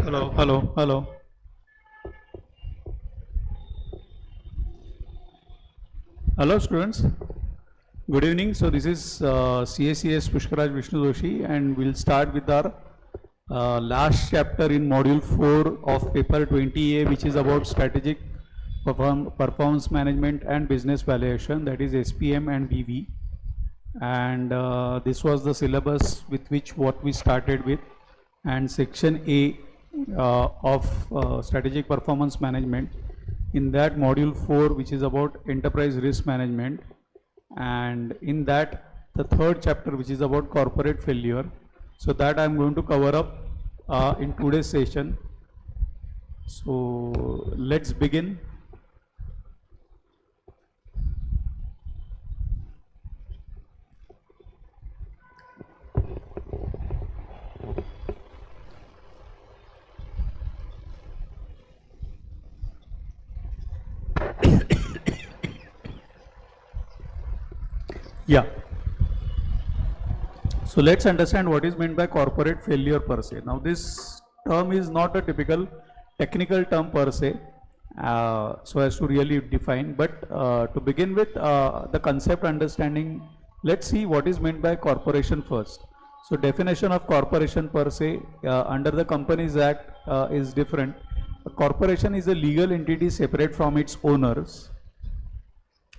Hello, hello, hello. Hello, students. Good evening. So this is CACS Pushkaraj Vishnu Doshi, and we'll start with our last chapter in Module 4 of Paper 20A, which is about strategic performance management and business valuation, that is SPM and BV. And this was the syllabus with which what we started with, and section A of strategic performance management. In that module 4, which is about enterprise risk management, and in that the third chapter, which is about corporate failure. So that I am going to cover up in today's session. So let's begin. Yeah. So let's understand what is meant by corporate failure per se. Now this term is not a typical technical term per se, so as to really define, but to begin with the concept understanding, let's see what is meant by corporation first. So definition of corporation per se under the Companies Act is different. A corporation is a legal entity separate from its owners.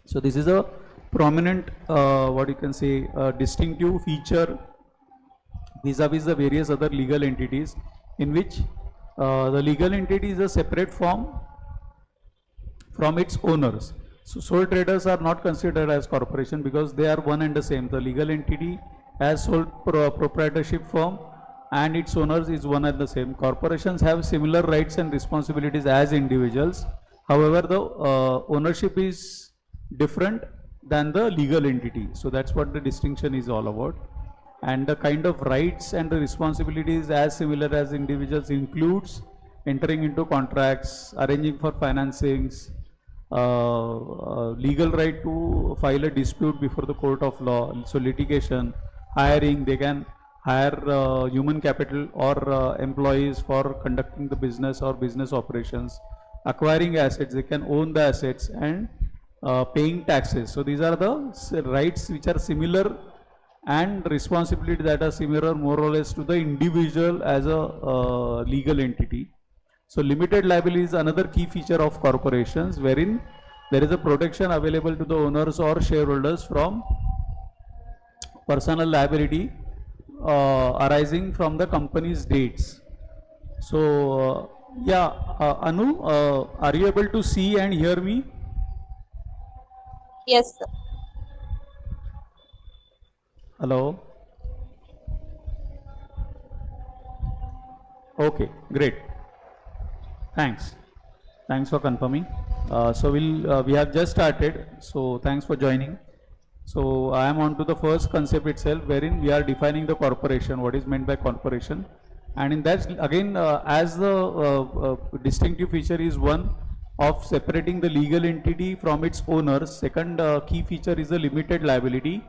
So this is a prominent what you can say distinctive feature vis-a-vis the various other legal entities, in which the legal entity is a separate from its owners. So sole traders are not considered as corporation because they are one and the same. The legal entity as sole proprietorship firm and its owners is one and the same. Corporations have similar rights and responsibilities as individuals. However, the ownership is different than the legal entity. So that's what the distinction is all about. And the kind of rights and the responsibilities as similar as individuals includes entering into contracts, arranging for financings, legal right to file a dispute before the court of law, so litigation, hiring, they can hire human capital or employees for conducting the business or business operations, acquiring assets, they can own the assets, and paying taxes. So these are the rights which are similar and responsibilities that are similar more or less to the individual as a legal entity. So limited liability is another key feature of corporations, wherein there is a protection available to the owners or shareholders from personal liability arising from the company's dates. So yeah, Anu, are you able to see and hear me? Yes, sir. Hello. Okay, great. Thanks. Thanks for confirming. So we have just started. So thanks for joining. So I am on to the first concept itself, wherein we are defining the corporation. What is meant by corporation? And in that again, as the distinctive feature is one of separating the legal entity from its owners. Second key feature is the limited liability,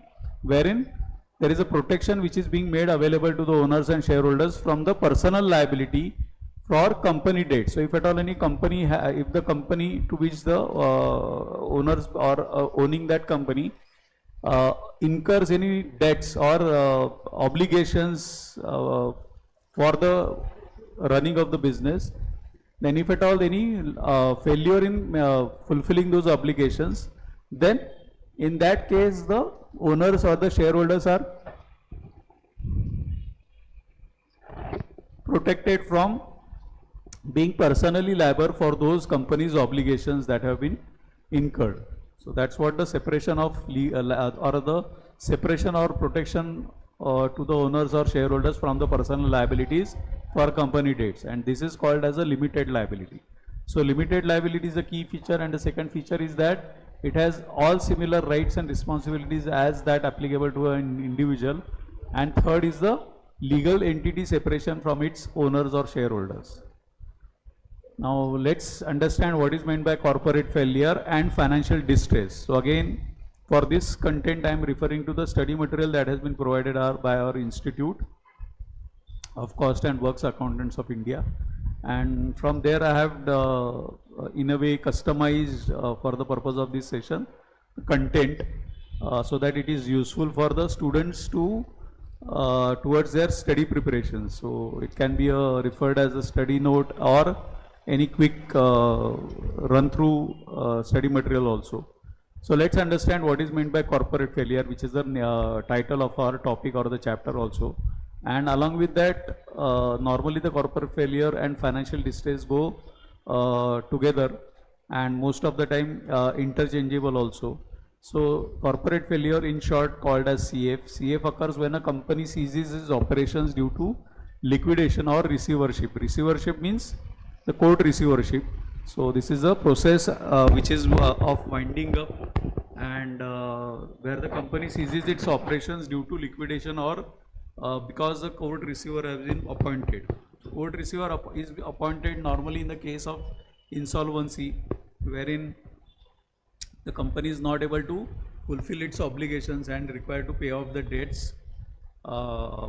wherein there is a protection which is being made available to the owners and shareholders from the personal liability for company debt. So if at all any company, if the company to which the owners or owning that company incurs any debts or obligations for the running of the business, then if at all any failure in fulfilling those obligations, then in that case the owners or the shareholders are protected from being personally liable for those companies' obligations that have been incurred. So that's what the separation of or the separation or protection to the owners or shareholders from the personal liabilities for company debts, and this is called as a limited liability. So limited liability is a key feature, and the second feature is that it has all similar rights and responsibilities as that applicable to an individual, and third is the legal entity separation from its owners or shareholders. Now let's understand what is meant by corporate failure and financial distress. So again, for this content I am referring to the study material that has been provided by our Institute of Cost and Works Accountants of India. and from there I have in a way customized for the purpose of this session content so that it is useful for the students to towards their study preparation. So it can be referred as a study note or any quick run through study material also. So let's understand what is meant by corporate failure, which is the title of our topic or the chapter also. And along with that, normally the corporate failure and financial distress go together, and most of the time interchangeable also. So corporate failure, in short, called as CF. CF occurs when a company ceases its operations due to liquidation or receivership. Receivership means the court receivership. So this is a process which is of winding up, and where the company ceases its operations due to liquidation or because the court receiver has been appointed. Court receiver is appointed normally in the case of insolvency, wherein the company is not able to fulfill its obligations and required to pay off the debts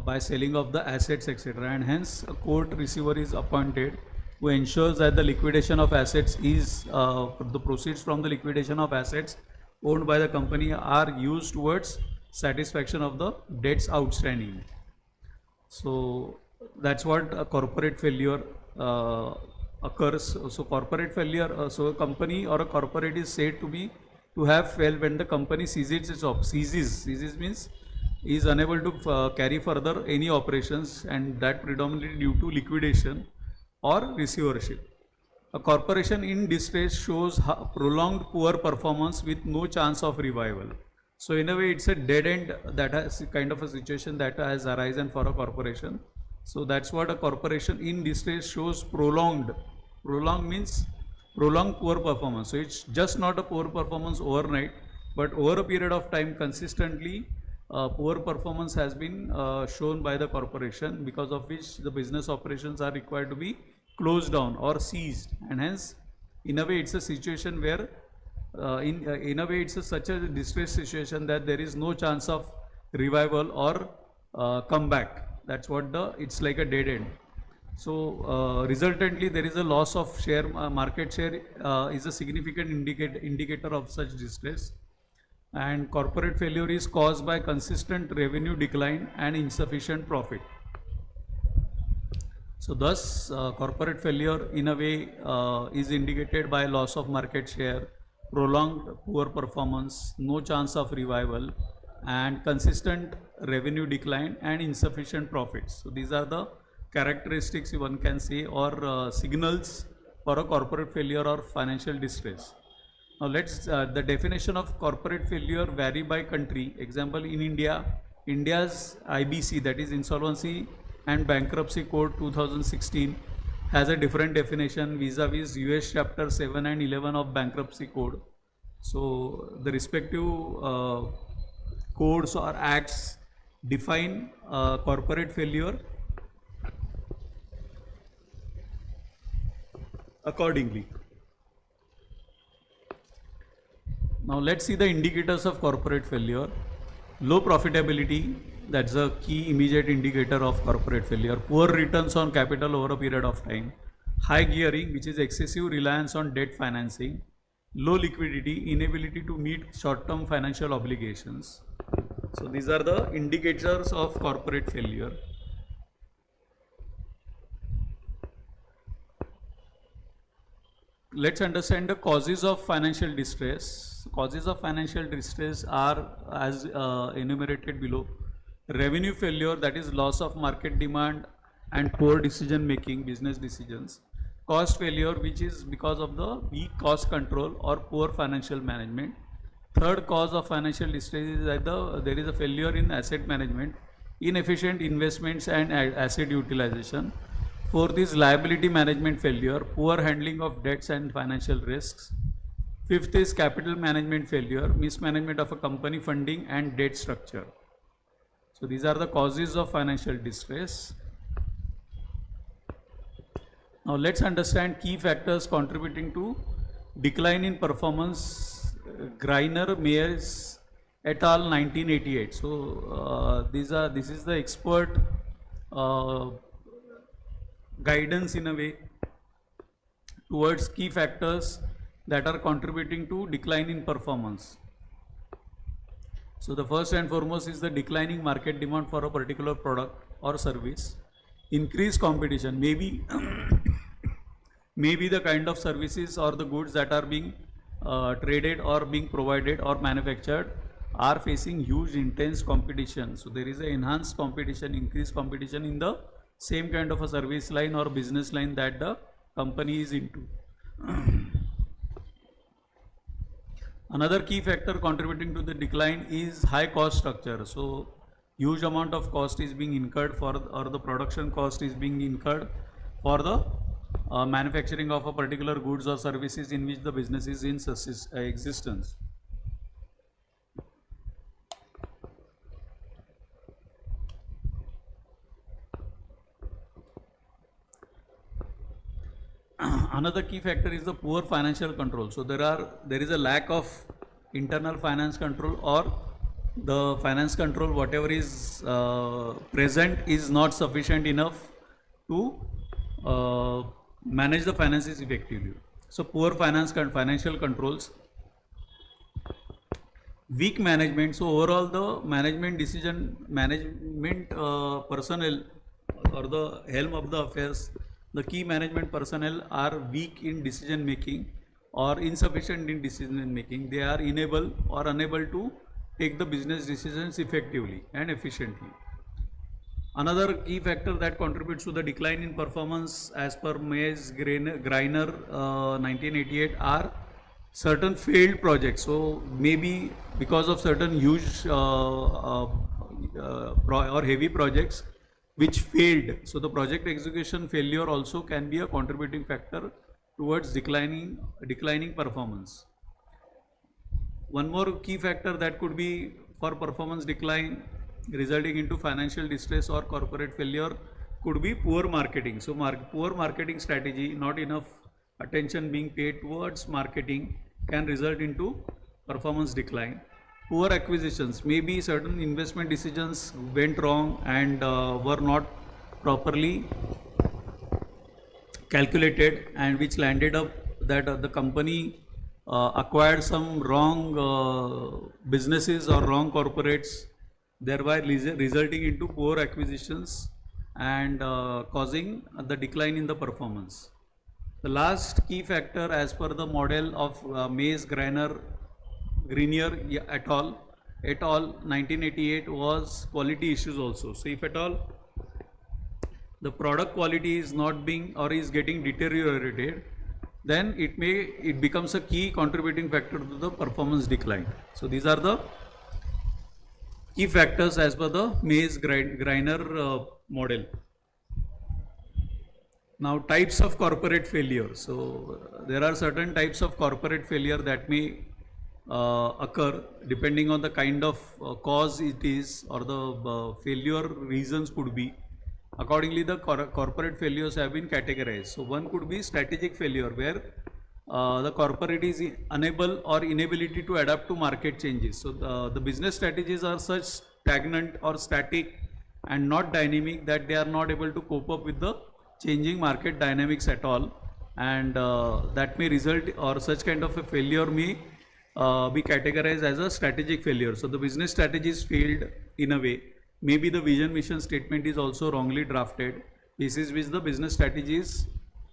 by selling of the assets, etc. And hence a court receiver is appointed who ensures that the liquidation of assets is the proceeds from the liquidation of assets owned by the company are used towards satisfaction of the debts outstanding. So that's what a corporate failure occurs. So corporate failure, so a company or a corporate is said to have failed when the company ceases its ceases means is unable to carry further any operations, and that predominantly due to liquidation or receivership. A corporation in distress shows prolonged poor performance with no chance of revival. So in a way it's a dead end, that has kind of a situation that has arisen for a corporation. So that's what a corporation in distress shows prolonged means prolonged poor performance. So it's just not a poor performance overnight, but over a period of time consistently poor performance has been shown by the corporation, because of which the business operations are required to be closed down or seized, and hence in a way it's a situation where in a way it's such a distress situation that there is no chance of revival or comeback. That's what it's like a dead end. So resultantly there is a loss of share market share is a significant indicator of such distress, and corporate failure is caused by consistent revenue decline and insufficient profit. So thus corporate failure in a way is indicated by loss of market share, prolonged poor performance, no chance of revival, and consistent revenue decline and insufficient profits. So these are the characteristics one can say, or signals for a corporate failure or financial distress. Now let's the definition of corporate failure vary by country. Example, in India, India's IBC, that is Insolvency and Bankruptcy Code 2016, has a different definition vis-a-vis US chapter 7 and 11 of Bankruptcy Code. So the respective codes or acts define corporate failure accordingly. Now let's see the indicators of corporate failure. Low profitability, that's a key immediate indicator of corporate failure. Poor returns on capital over a period of time. High gearing, which is excessive reliance on debt financing. Low liquidity, inability to meet short-term financial obligations. So these are the indicators of corporate failure. Let's understand the causes of financial distress. Causes of financial distress are as enumerated below. Revenue failure, that is loss of market demand and poor decision making, business decisions. Cost failure, which is because of the weak cost control or poor financial management. Third cause of financial distress is that there is a failure in asset management, inefficient investments and asset utilization. Fourth is liability management failure, poor handling of debts and financial risks. Fifth is capital management failure, mismanagement of a company funding and debt structure. So these are the causes of financial distress. Now let's understand key factors contributing to decline in performance. Greiner, Mayers et al. 1988. So this is the expert guidance in a way towards key factors that are contributing to decline in performance. So the first and foremost is the declining market demand for a particular product or service, increased competition, maybe maybe the kind of services or the goods that are being traded or being provided or manufactured are facing huge intense competition. So there is a enhanced competition, increased competition in the same kind of a service line or business line that the company is into. Another key factor contributing to the decline is high cost structure. So huge amount of cost is being incurred for, or the production cost is being incurred for the manufacturing of a particular goods or services in which the business is in existence. Another key factor is the poor financial control. So there is a lack of internal finance control, or the finance control whatever is present is not sufficient enough to manage the finances effectively. So poor financial controls, weak management. So overall the management personnel or the helm of the affairs, the key management personnel are weak in decision making or insufficient in decision making. They are unable to take the business decisions effectively and efficiently. Another key factor that contributes to the decline in performance as per Mays Greiner 1988 are certain failed projects. So maybe because of certain huge or heavy projects which failed. So the project execution failure also can be a contributing factor towards declining performance. One more key factor that could be for performance decline resulting into financial distress or corporate failure could be poor marketing. So poor marketing strategy, not enough attention being paid towards marketing, can result into performance decline. Poor acquisitions, maybe certain investment decisions went wrong and were not properly calculated, and which landed up that the company acquired some wrong businesses or wrong corporates, thereby resulting into poor acquisitions and causing the decline in the performance. The last key factor as per the model of Mays Greiner et al. 1988 was quality issues also. So if at all the product quality is not being or is getting deteriorated, then it becomes a key contributing factor to the performance decline. So these are the key factors as per the Mays Greiner model. Now, types of corporate failure. So there are certain types of corporate failure that may occur depending on the kind of cause it is, or the failure reasons could be. Accordingly, the corporate failures have been categorized. So one could be strategic failure, where the corporate is unable or inability to adapt to market changes. So the business strategies are such stagnant or static and not dynamic that they are not able to cope up with the changing market dynamics at all, and that may result, or such kind of a failure may be categorized as a strategic failure. So the business strategies failed in a way. Maybe the vision mission statement is also wrongly drafted, basis which the business strategies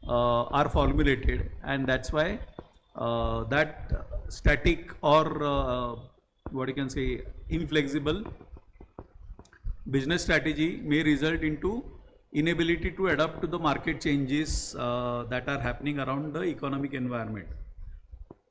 are formulated, and that's why that static or what you can say inflexible business strategy may result into inability to adapt to the market changes that are happening around the economic environment.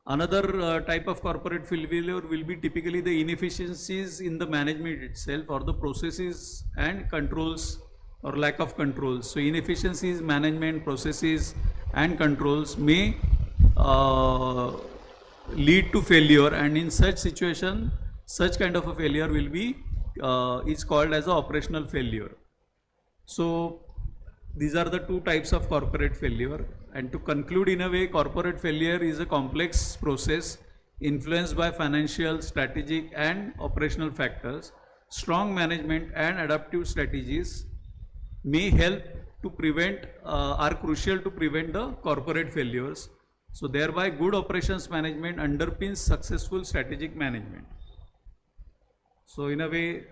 Another type of corporate failure will be typically the inefficiencies in the management itself, or the processes and controls, or lack of controls. So inefficiencies, management, processes and controls may lead to failure, and in such situation, such kind of a failure will be is called as a operational failure. So these are the two types of corporate failure. And to conclude, in a way, corporate failure is a complex process influenced by financial, strategic and operational factors. Strong management and adaptive strategies may help to prevent are crucial to prevent the corporate failures. So thereby good operations management underpins successful strategic management. So in a way,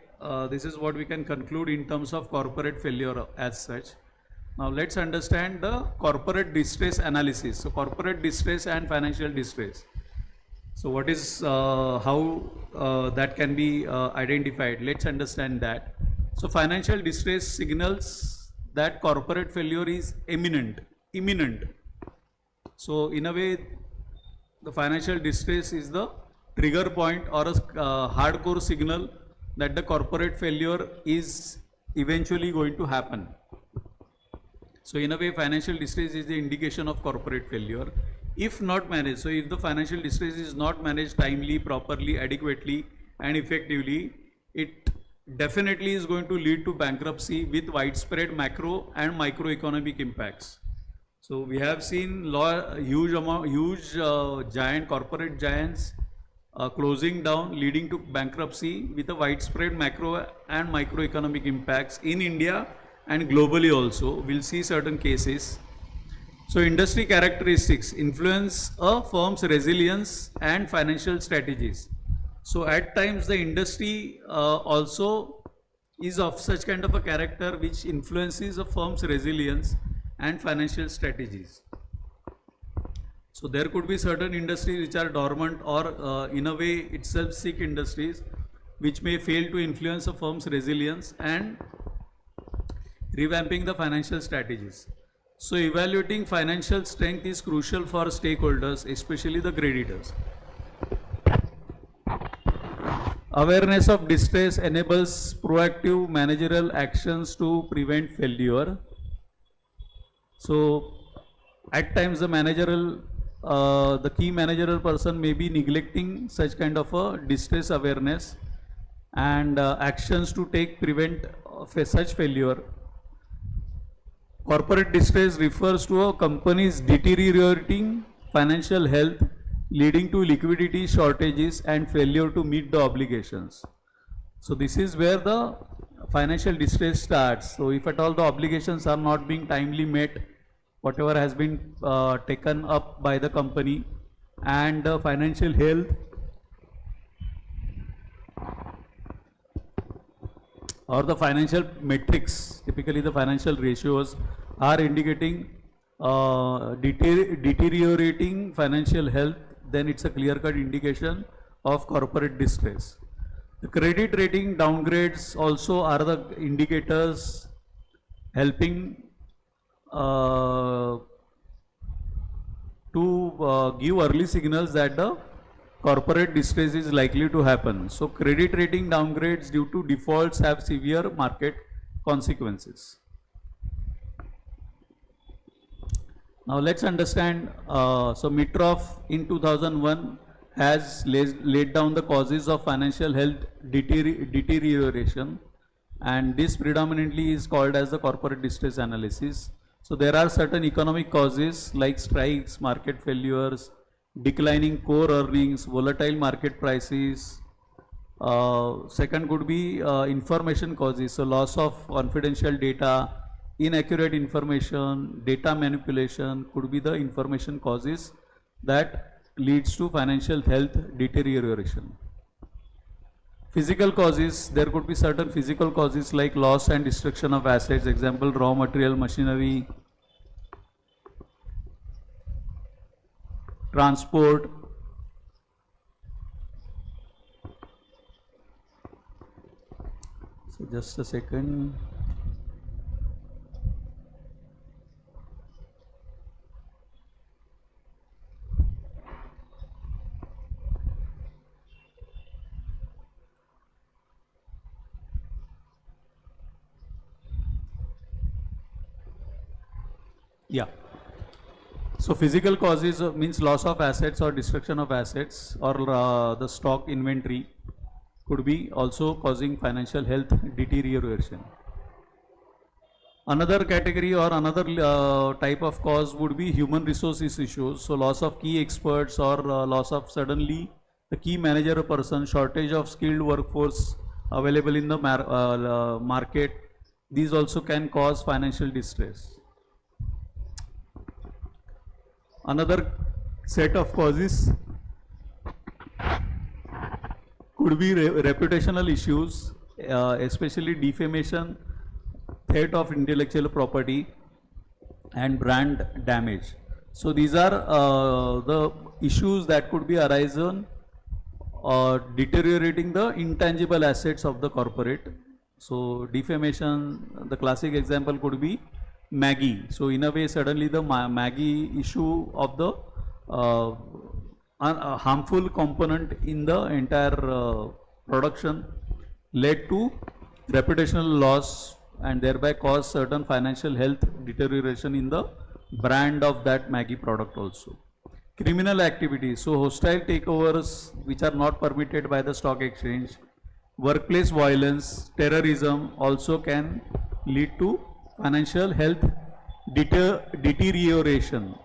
this is what we can conclude in terms of corporate failure as such. Now let's understand the corporate distress analysis. So corporate distress and financial distress. So what is how that can be identified? Let's understand that. So financial distress signals that corporate failure is imminent. So in a way, the financial distress is the trigger point or a hardcore signal that the corporate failure is eventually going to happen. So in a way, financial distress is the indication of corporate failure. If not managed, so if the financial distress is not managed timely, properly, adequately and effectively, it definitely is going to lead to bankruptcy with widespread macro and microeconomic impacts. So we have seen huge giant corporate giants closing down, leading to bankruptcy with a widespread macro and microeconomic impacts in India and globally also. We'll see certain cases. So industry characteristics influence a firm's resilience and financial strategies. So at times the industry also is of such kind of a character which influences a firm's resilience and financial strategies. So there could be certain industries which are dormant or in a way itself sick industries which may fail to influence a firm's resilience and revamping the financial strategies. So evaluating financial strength is crucial for stakeholders, especially the creditors. Awareness of distress enables proactive managerial actions to prevent failure. So at times the key managerial person may be neglecting such kind of a distress awareness and actions to prevent such failure. Corporate distress refers to a company's deteriorating financial health leading to liquidity shortages and failure to meet the obligations. So this is where the financial distress starts. So if at all the obligations are not being timely met, whatever has been taken up by the company and the financial health or the financial metrics, typically the financial ratios are indicating deteriorating financial health, then it's a clear-cut indication of corporate distress. The credit rating downgrades also are the indicators helping to give early signals that the corporate distress is likely to happen. So credit rating downgrades due to defaults have severe market consequences. Now let's understand, so Mitroff in 2001 has laid down the causes of financial health deterioration, and this predominantly is called as the corporate distress analysis. So there are certain economic causes like strikes, market failures, declining core earnings, volatile market prices. Second could be information causes, so loss of confidential data, inaccurate information, data manipulation could be the information causes that leads to financial health deterioration. Physical causes, there could be certain physical causes like loss and destruction of assets, example raw material, machinery, transport. So just a second. Yeah. So physical causes means loss of assets or destruction of assets or the stock inventory could be also causing financial health deterioration. Another category or another type of cause would be human resources issues. So loss of key experts or loss of suddenly the key manager person, shortage of skilled workforce available in the market, These also can cause financial distress. Another set of causes could be reputational issues, especially defamation, theft of intellectual property, and brand damage. So these are the issues that could be arisen deteriorating the intangible assets of the corporate. So defamation, the classic example could be Maggie. So in a way, suddenly the Maggie issue of the a harmful component in the entire production led to reputational loss and thereby caused certain financial health deterioration in the brand of that Maggie product also. Criminal activities, so hostile takeovers which are not permitted by the stock exchange, workplace violence, terrorism also can lead to financial health deterioration.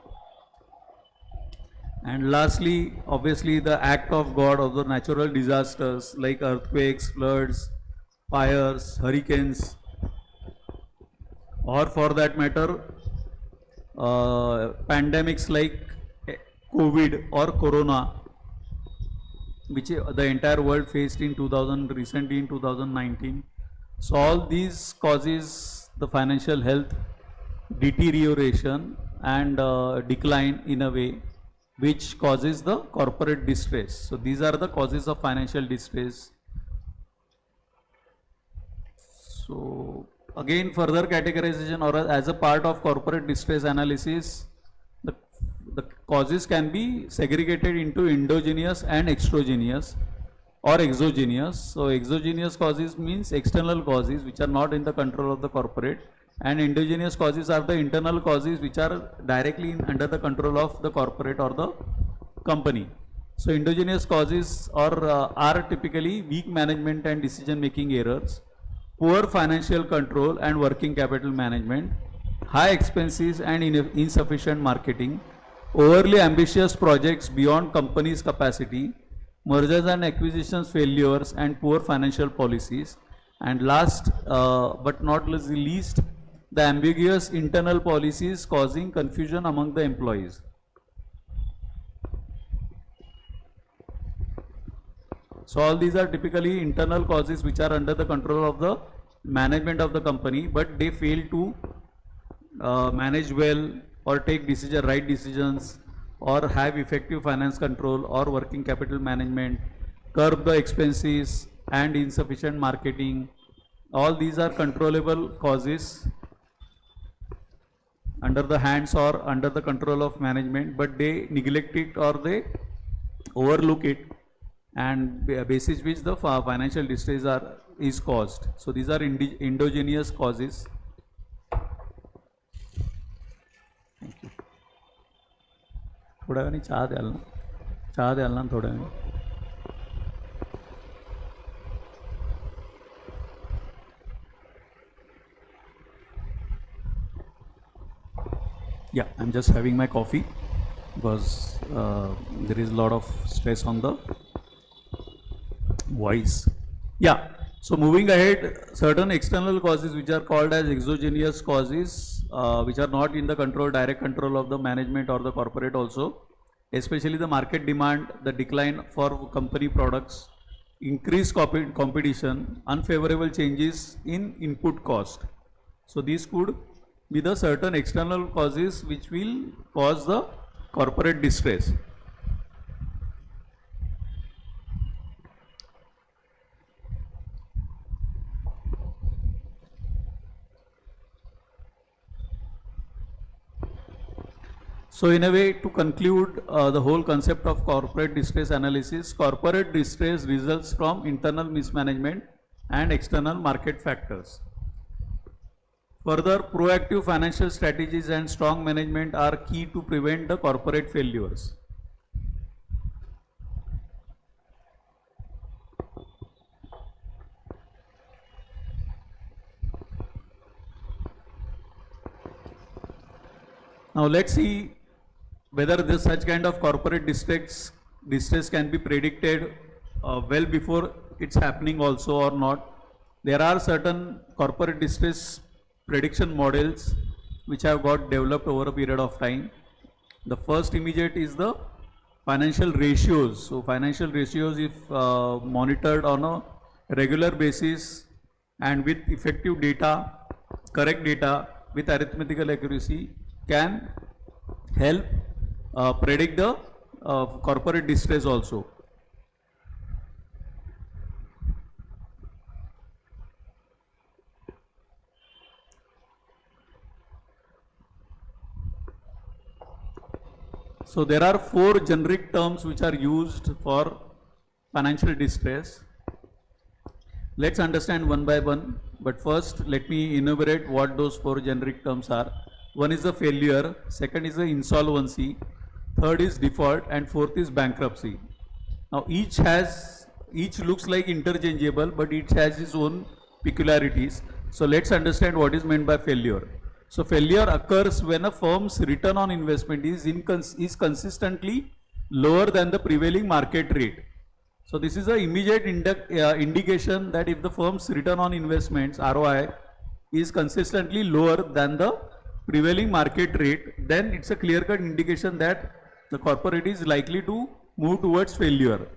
And lastly, obviously the act of God of the natural disasters like earthquakes, floods, fires, hurricanes, or for that matter, pandemics like COVID or Corona, which the entire world faced in recently in 2019. So all these causes the financial health deterioration and decline in a way, which causes the corporate distress. So these are the causes of financial distress. So again, further categorization or as a part of corporate distress analysis, the causes can be segregated into endogenous and exogenous or exogenous. So exogenous causes means external causes which are not in the control of the corporate, and endogenous causes are the internal causes which are directly under the control of the corporate or the company. So endogenous causes are typically weak management and decision making errors, poor financial control and working capital management, high expenses and insufficient marketing, overly ambitious projects beyond company's capacity, mergers and acquisitions failures and poor financial policies, and last but not least, the ambiguous internal policies causing confusion among the employees. So all these are typically internal causes which are under the control of the management of the company, but they fail to manage well or take right decisions or have effective finance control or working capital management, curb the expenses and insufficient marketing. All these are controllable causes under the hands or under the control of management, but they neglect it or they overlook it, and basis which the financial distress is caused. So these are endogenous causes. Thank you. थोड़ा नहीं चाह डालना थोड़ा नहीं. Yeah, I'm just having my coffee because there is a lot of stress on the voice. Yeah, so moving ahead, certain external causes which are called as exogenous causes, which are not in the direct control of the management or the corporate also, especially the market demand, the decline for company products, increased competition, unfavorable changes in input cost. So these could be the certain external causes which will cause the corporate distress. So in a way, to conclude the whole concept of corporate distress analysis, corporate distress results from internal mismanagement and external market factors. Further, proactive financial strategies and strong management are key to prevent the corporate failures. Now let's see whether such kind of corporate distress can be predicted well before it's happening also or not. there are certain corporate distress prediction models which have got developed over a period of time. The first immediate is the financial ratios. So financial ratios, if monitored on a regular basis and with effective data, correct data with arithmetical accuracy, can help predict the corporate distress also. So there are 4 generic terms which are used for financial distress. Let's understand one by one, but first let me enumerate what those 4 generic terms are. One is the failure, second is the insolvency, third is default, and fourth is bankruptcy. Now each looks like interchangeable, but each has its own peculiarities. So let's understand what is meant by failure. So failure occurs when a firm's return on investment is consistently lower than the prevailing market rate. So this is an immediate indication that if the firm's return on investments ROI is consistently lower than the prevailing market rate, then it's a clear-cut indication that the corporate is likely to move towards failure.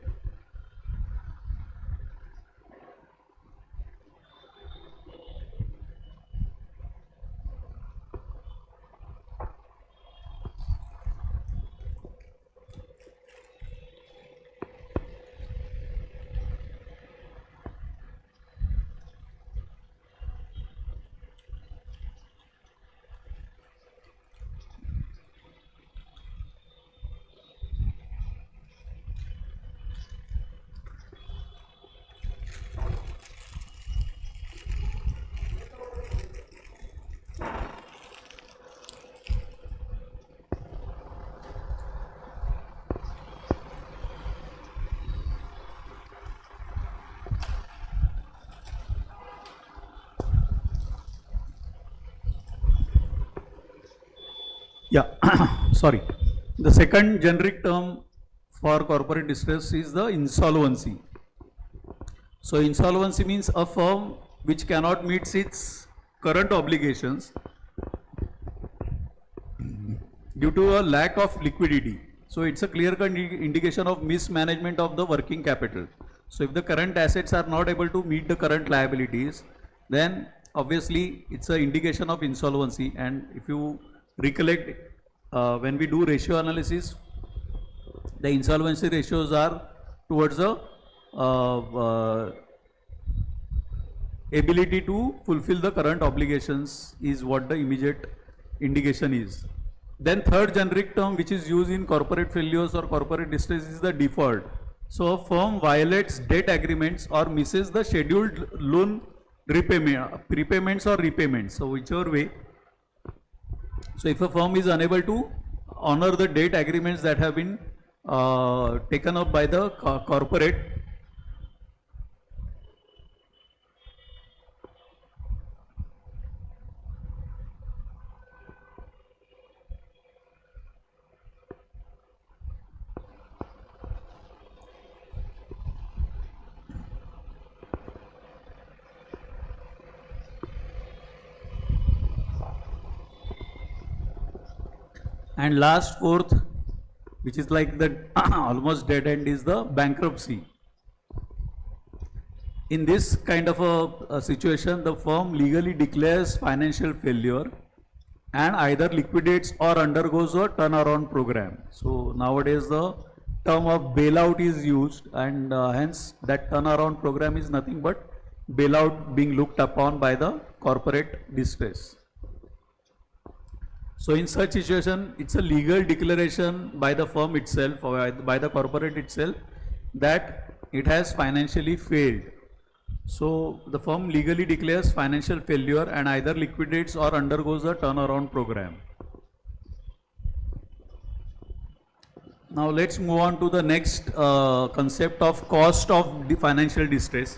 Yeah, sorry. The second generic term for corporate distress is the insolvency. So insolvency means a firm which cannot meet its current obligations due to a lack of liquidity. So it's a clear-cut indication of mismanagement of the working capital. So if the current assets are not able to meet the current liabilities, then obviously it's an indication of insolvency. And if you recollect, when we do ratio analysis, the insolvency ratios are towards the ability to fulfill the current obligations is what the immediate indication is. Then third generic term which is used in corporate failures or corporate distress is the default. So a firm violates debt agreements or misses the scheduled loan prepayments or repayments. So whichever way. So if a firm is unable to honor the debt agreements that have been taken up by the corporate, and last fourth, which is like the almost dead end, is the bankruptcy. In this kind of a situation, the firm legally declares financial failure and either liquidates or undergoes a turnaround program. So nowadays the term of bailout is used, and hence that turnaround program is nothing but bailout being looked upon by the corporate distress. So in such situation, it's a legal declaration by the firm itself or by the corporate itself that it has financially failed. So the firm legally declares financial failure and either liquidates or undergoes a turnaround program. Now let's move on to the next concept of cost of the financial distress.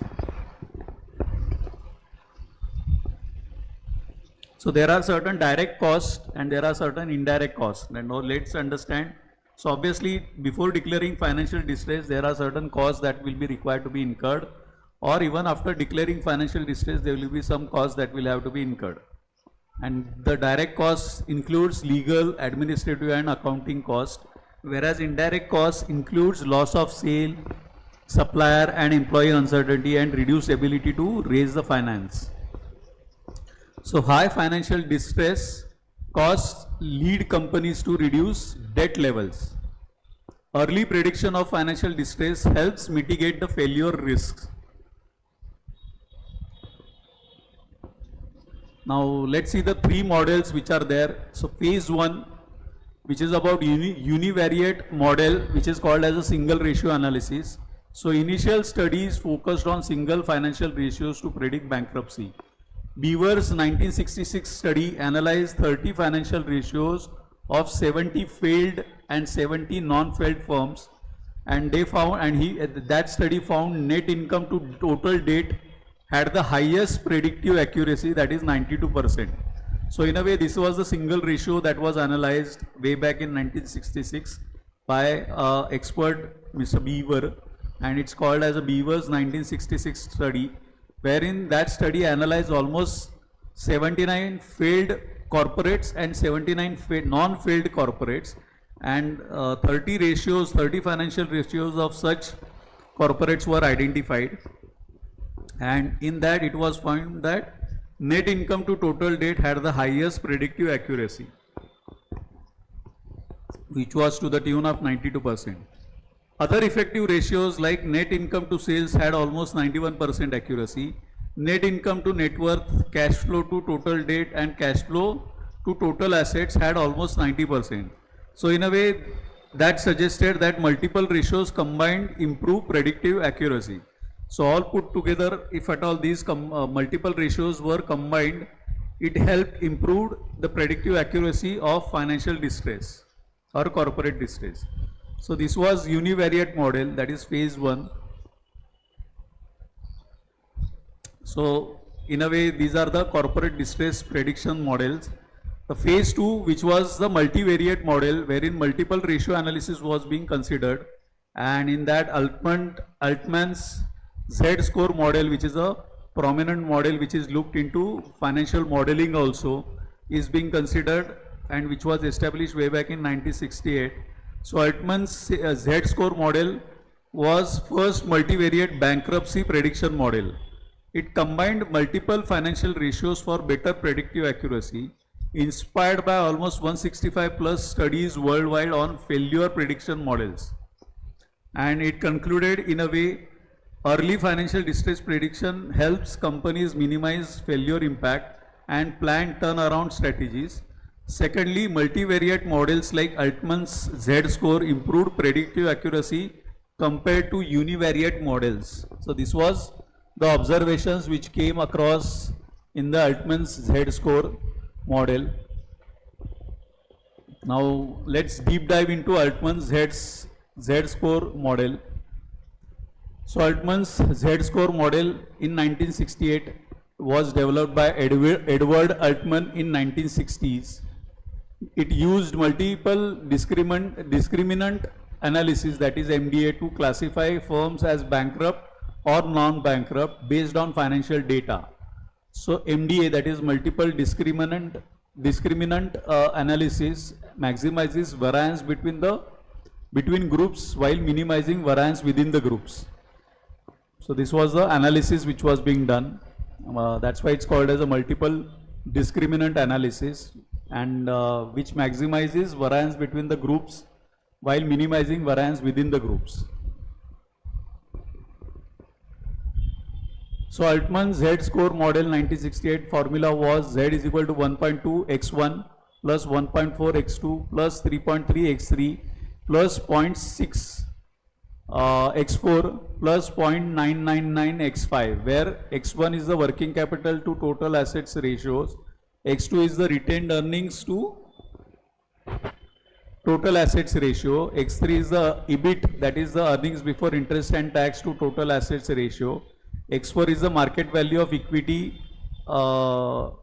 So there are certain direct costs and there are certain indirect costs. And now let's understand. So obviously before declaring financial distress, there are certain costs that will be required to be incurred. or even after declaring financial distress, there will be some costs that will have to be incurred. And the direct costs includes legal, administrative and accounting cost, whereas indirect costs includes loss of sale, supplier and employee uncertainty and reduced ability to raise the finance. So high financial distress costs lead companies to reduce debt levels. Early prediction of financial distress helps mitigate the failure risks. Now let's see the three models which are there. So phase 1, which is about univariate model, which is called as a single ratio analysis. So initial studies focused on single financial ratios to predict bankruptcy. Beaver's 1966 study analyzed 30 financial ratios of 70 failed and 70 non-failed firms, and they found, that study found net income to total debt had the highest predictive accuracy, that is 92%. So in a way, this was the single ratio that was analyzed way back in 1966 by expert Mr. Beaver, and it's called as a Beaver's 1966 study, wherein that study analyzed almost 79 failed corporates and 79 non-failed corporates, and 30 financial ratios of such corporates were identified. And in that it was found that net income to total debt had the highest predictive accuracy, which was to the tune of 92%. Other effective ratios like net income to sales had almost 91% accuracy. Net income to net worth, cash flow to total debt and cash flow to total assets had almost 90%. So in a way, that suggested that multiple ratios combined improve predictive accuracy. So all put together, if at all these multiple ratios were combined, it helped improve the predictive accuracy of financial distress or corporate distress. So this was univariate model, that is phase 1. So in a way, these are the corporate distress prediction models. The phase 2, which was the multivariate model, wherein multiple ratio analysis was being considered, and in that Altman's Z-score model, which is a prominent model which is looked into financial modeling also, is being considered, and which was established way back in 1968. So Altman's Z-score model was first multivariate bankruptcy prediction model. It combined multiple financial ratios for better predictive accuracy, inspired by almost 165 plus studies worldwide on failure prediction models. And it concluded in a way, early financial distress prediction helps companies minimize failure impact and plan turnaround strategies. Secondly, multivariate models like Altman's Z-score improved predictive accuracy compared to univariate models. So this was the observations which came across in the Altman's Z-score model. Now let's deep dive into Altman's Z-score model. So Altman's Z-score model in 1968 was developed by Edward Altman in 1960s. It used multiple discriminant analysis, that is MDA, to classify firms as bankrupt or non-bankrupt based on financial data. So MDA, that is multiple discriminant analysis, maximizes variance between groups while minimizing variance within the groups. So this was the analysis which was being done. That's why it's called as a multiple discriminant analysis, and which maximizes variance between the groups while minimizing variance within the groups. So Altman's Z-score model 1968 formula was Z is equal to 1.2 x1 plus 1.4 x2 plus 3.3 x3 plus 0.6 x4 plus 0.999 x5, where x1 is the working capital to total assets ratios, x2 is the retained earnings to total assets ratio, x3 is the EBIT, that is the earnings before interest and tax to total assets ratio, x4 is the market value of equity over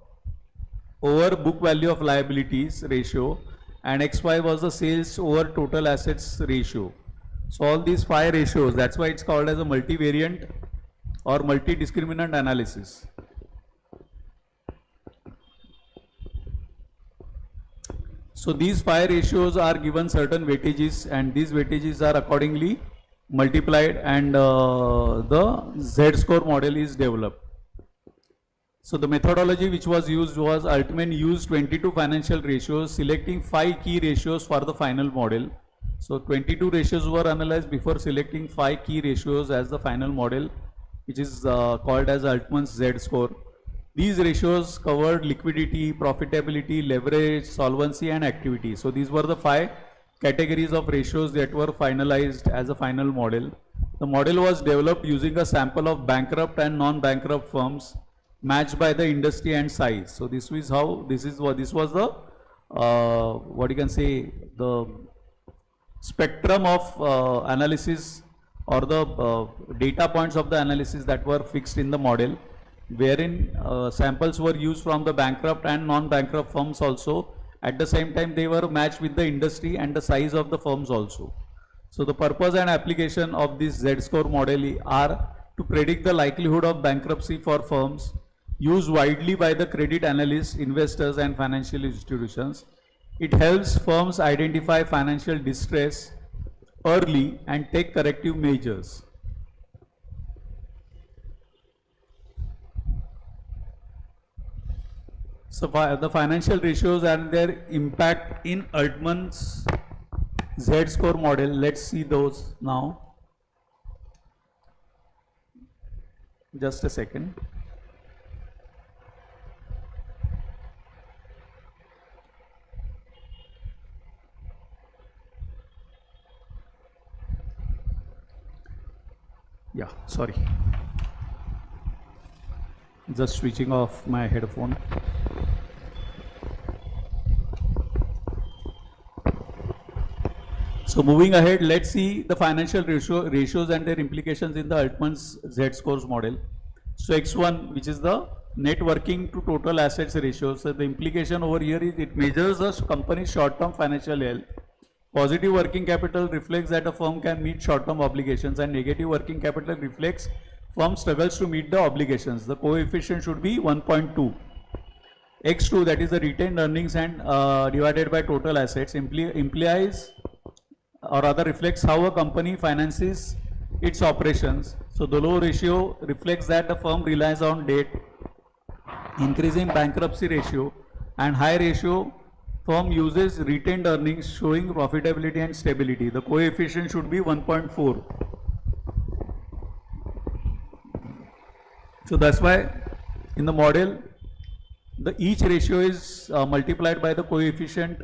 book value of liabilities ratio, and x5 was the sales over total assets ratio. So all these 5 ratios, that's why it's called as a multivariant or multi-discriminant analysis. So these 5 ratios are given certain weightages, and these weightages are accordingly multiplied, and the Z-score model is developed. So the methodology which was used was Altman used 22 financial ratios, selecting 5 key ratios for the final model. So 22 ratios were analyzed before selecting 5 key ratios as the final model, which is called as Altman's Z-score. These ratios covered liquidity, profitability, leverage, solvency, and activity. So these were the 5 categories of ratios that were finalized as a final model. The model was developed using a sample of bankrupt and non-bankrupt firms matched by the industry and size. So this was the what you can say, the spectrum of analysis, or the data points of the analysis that were fixed in the model, wherein samples were used from the bankrupt and non-bankrupt firms also. At the same time, they were matched with the industry and the size of the firms also. So the purpose and application of this Z-score model are to predict the likelihood of bankruptcy for firms, used widely by the credit analysts, investors, and financial institutions. It helps firms identify financial distress early and take corrective measures. So the financial ratios and their impact in Altman's Z-score model, let's see those now. Just a second. Yeah, sorry. Just switching off my headphone. So moving ahead, let's see the financial ratios and their implications in the Altman's Z-scores model. So X1, which is the net working to total assets ratio. So the implication over here is it measures a company's short-term financial health. Positive working capital reflects that a firm can meet short-term obligations, and negative working capital reflects firm struggles to meet the obligations. The coefficient should be 1.2. X2, that is the retained earnings and divided by total assets, implies or rather reflects how a company finances its operations. So the low ratio reflects that the firm relies on debt. Increasing bankruptcy ratio, and high ratio firm uses retained earnings, showing profitability and stability. The coefficient should be 1.4. So that's why in the model, each ratio is multiplied by the coefficient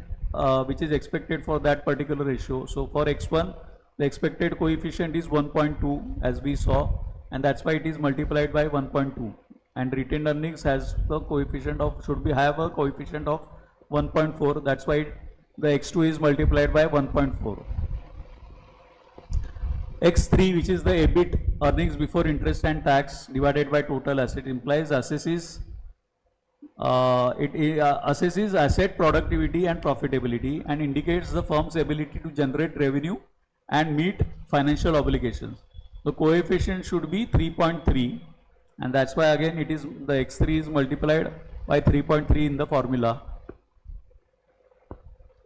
which is expected for that particular ratio. So for X1, the expected coefficient is 1.2 as we saw, and that's why it is multiplied by 1.2. And retained earnings has the coefficient of, have a coefficient of 1.4. That's why the X2 is multiplied by 1.4. X3, which is the EBIT, earnings before interest and tax, divided by total asset, implies assesses assesses asset productivity and profitability, and indicates the firm's ability to generate revenue and meet financial obligations. The coefficient should be 3.3, and that's why again it is the X3 is multiplied by 3.3 in the formula.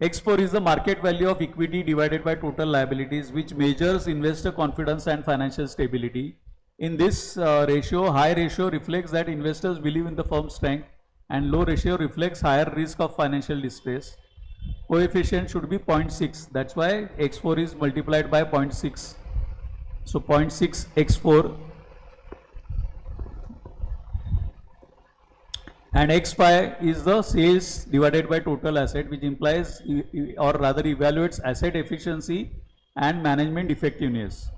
X4 is the market value of equity divided by total liabilities, which measures investor confidence and financial stability. In this ratio, high ratio reflects that investors believe in the firm's strength, and low ratio reflects higher risk of financial distress. Coefficient should be 0.6. That's why X4 is multiplied by 0.6. So 0.6 X4. And X5 is the sales divided by total asset, which implies or rather evaluates asset efficiency and management effectiveness.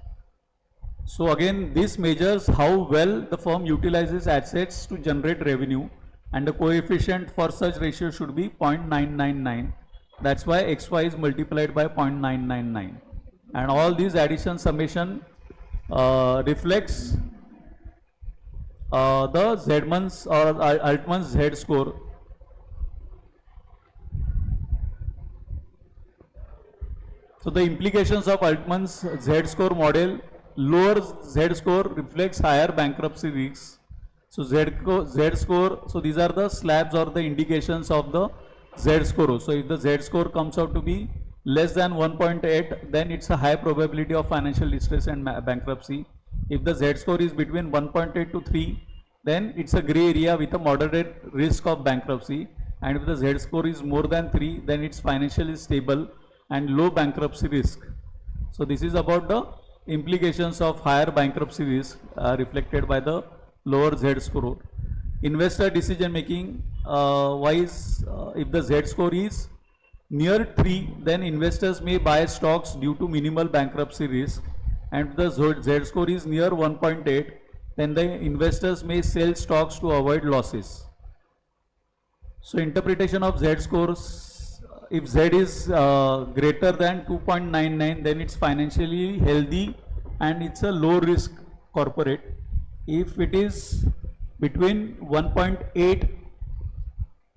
So again, this measures how well the firm utilizes assets to generate revenue, and the coefficient for such ratio should be 0.999. That's why X5 is multiplied by 0.999. And all these addition summation reflects the Zedman's or Altman's Z score. So the implications of Altman's Z score model lower Z score reflects higher bankruptcy risks. So Z score, so these are the slabs or the indications of the Z score. So if the Z score comes out to be less than 1.8, then it's a high probability of financial distress and bankruptcy. If the Z score is between 1.8 to 3, then it's a gray area with a moderate risk of bankruptcy. And if the Z score is more than 3, then it's financially stable and low bankruptcy risk. So this is about the implications of higher bankruptcy risk reflected by the lower Z score. Investor decision making wise, if the Z score is near 3, then investors may buy stocks due to minimal bankruptcy risk. And if the Z score is near 1.8, then the investors may sell stocks to avoid losses. So interpretation of Z scores, if Z is greater than 2.99, then it's financially healthy and it's a low risk corporate. If it is between 1.8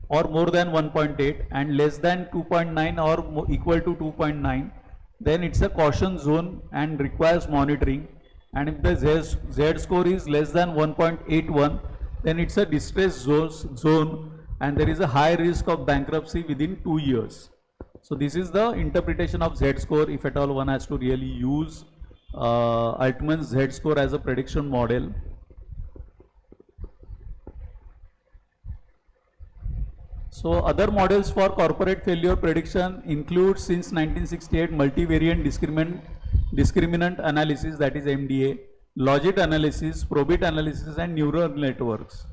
or more than 1.8 and less than 2.9 or equal to 2.9, then it's a caution zone and requires monitoring. And if the Z score is less than 1.81, then it's a distress zone and there is a high risk of bankruptcy within 2 years. So this is the interpretation of Z score if at all one has to really use Altman's Z score as a prediction model. So other models for corporate failure prediction include since 1968 multivariate discriminant analysis, that is MDA, logit analysis, probit analysis and neural networks.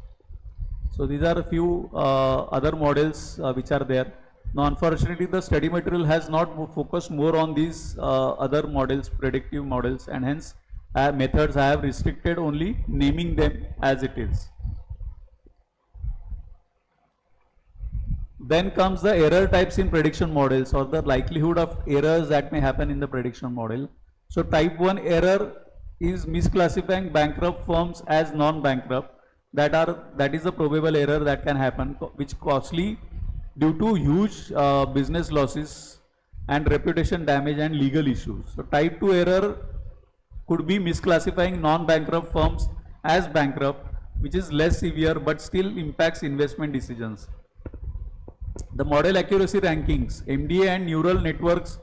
So these are a few other models which are there. Now unfortunately the study material has not focused more on these other models, predictive models, and hence methods I have restricted only naming them as it is. Then comes the error types in prediction models or the likelihood of errors that may happen in the prediction model. So type 1 error is misclassifying bankrupt firms as non-bankrupt. That is a probable error that can happen, which costly due to huge business losses and reputation damage and legal issues. So type 2 error could be misclassifying non-bankrupt firms as bankrupt, which is less severe but still impacts investment decisions. The model accuracy rankings, MDA and neural networks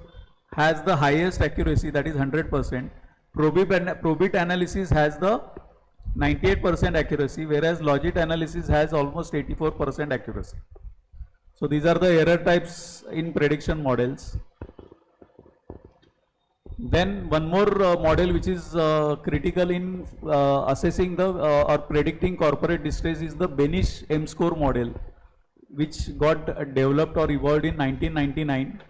has the highest accuracy, that is 100%. Probit analysis has the 98% accuracy, whereas logit analysis has almost 84% accuracy. So these are the error types in prediction models. Then one more model which is critical in assessing the or predicting corporate distress is the Benish M-score model, which got developed or evolved in 1999,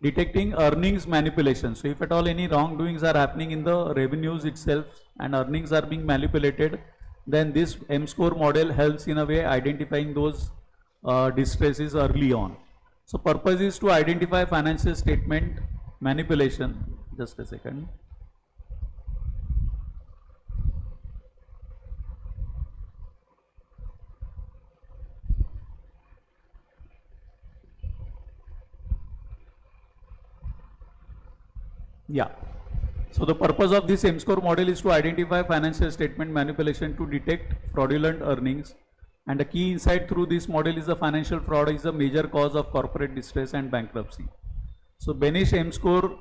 detecting earnings manipulation. So if at all any wrongdoings are happening in the revenues itself and earnings are being manipulated, then this M-score model helps in a way identifying those distresses early on. So purpose is to identify financial statement manipulation. Just a second. Yeah. So the purpose of this M-score model is to identify financial statement manipulation to detect fraudulent earnings. And the key insight through this model is the financial fraud is a major cause of corporate distress and bankruptcy. So Benish M-score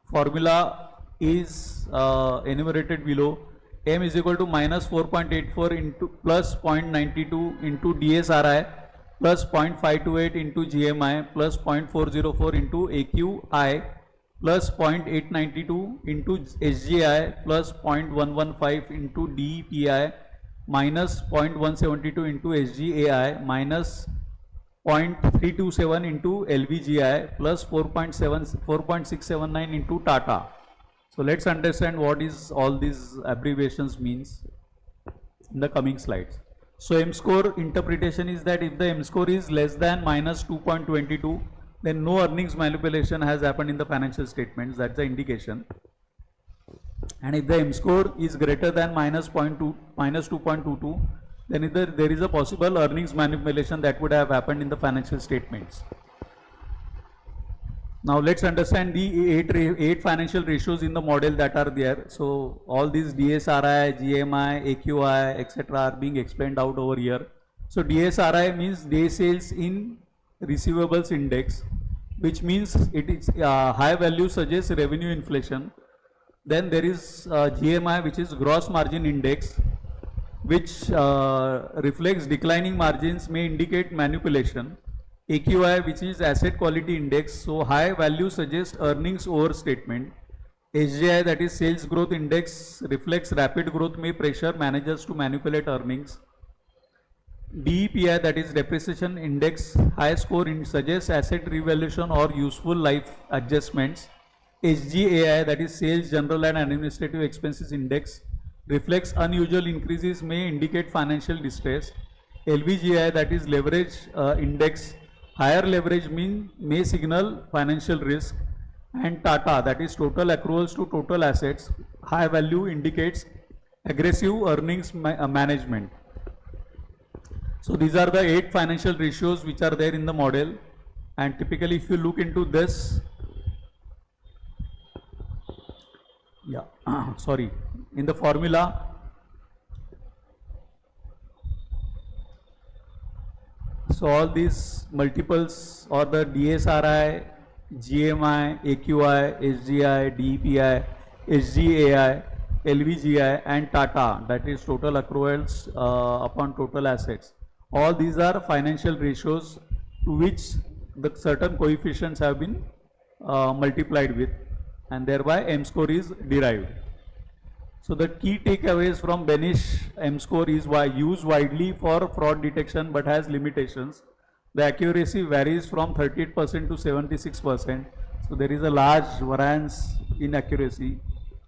formula is enumerated below. M is equal to minus 4.84 into plus 0.92 into DSRI plus 0.528 into GMI plus 0.404 into AQI plus 0.892 into SGI plus 0.115 into DPI minus 0.172 into SGAI minus 0.327 into LVGI plus 4.679 into Tata. So let's understand what is all these abbreviations means in the coming slides. So M-score interpretation is that if the M-score is less than minus 2.22, then no earnings manipulation has happened in the financial statements. That's the indication. And if the M-score is greater than minus 2.22, then there is a possible earnings manipulation that would have happened in the financial statements. Now let's understand the eight financial ratios in the model that are there. So all these DSRI, GMI, AQI, etc. are being explained out over here. So DSRI means day sales in receivables index, which means it is high value suggests revenue inflation. Then there is GMI, which is gross margin index, which reflects declining margins, may indicate manipulation. AQI, which is asset quality index, so high value suggests earnings overstatement. SGI, that is sales growth index, reflects rapid growth, may pressure managers to manipulate earnings. DEPI, that is depreciation index, high score suggests asset revaluation or useful life adjustments. SGAI, that is sales general and administrative expenses index, reflects unusual increases, may indicate financial distress. LVGI, that is leverage index, higher leverage may signal financial risk. And TATA, that is total accruals to total assets, high value indicates aggressive earnings management. So these are the 8 financial ratios which are there in the model, and typically if you look into this, in the formula, so all these multiples or the DSRI, GMI, AQI, SGI, DEPI, SGAI, LVGI and TATA, that is total accruals upon total assets. All these are financial ratios to which the certain coefficients have been multiplied with, and thereby M score is derived. So the key takeaways from Benish M score is used widely for fraud detection but has limitations. The accuracy varies from 38% to 76%. So there is a large variance in accuracy,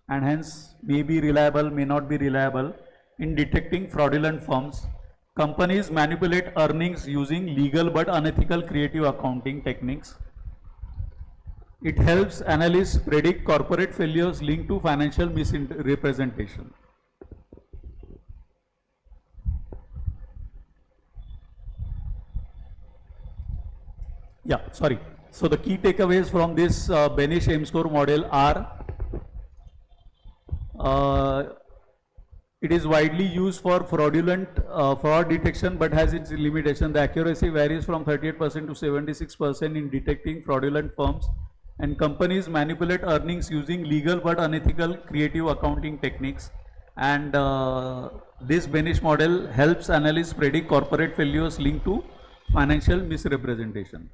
and hence may be reliable, may not be reliable in detecting fraudulent firms. Companies manipulate earnings using legal but unethical creative accounting techniques. It helps analysts predict corporate failures linked to financial misrepresentation. So the key takeaways from this Benish M score model are it is widely used for fraudulent fraud detection but has its limitation. The accuracy varies from 38% to 76% in detecting fraudulent firms, and companies manipulate earnings using legal but unethical creative accounting techniques. And this Benish model helps analysts predict corporate failures linked to financial misrepresentation.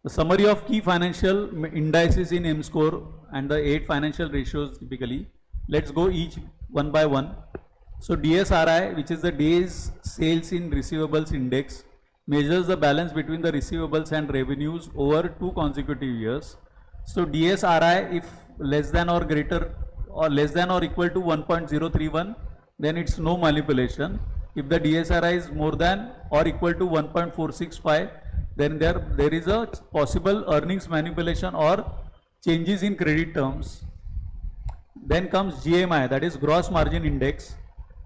The summary of key financial indices in M score and the 8 financial ratios typically. Let's go each one by one. So DSRI, which is the days sales in receivables index, measures the balance between the receivables and revenues over 2 consecutive years. So DSRI, if less than or greater or less than or equal to 1.031, then it's no manipulation. If the DSRI is more than or equal to 1.465, then there is a possible earnings manipulation or changes in credit terms. Then comes GMI, that is gross margin index.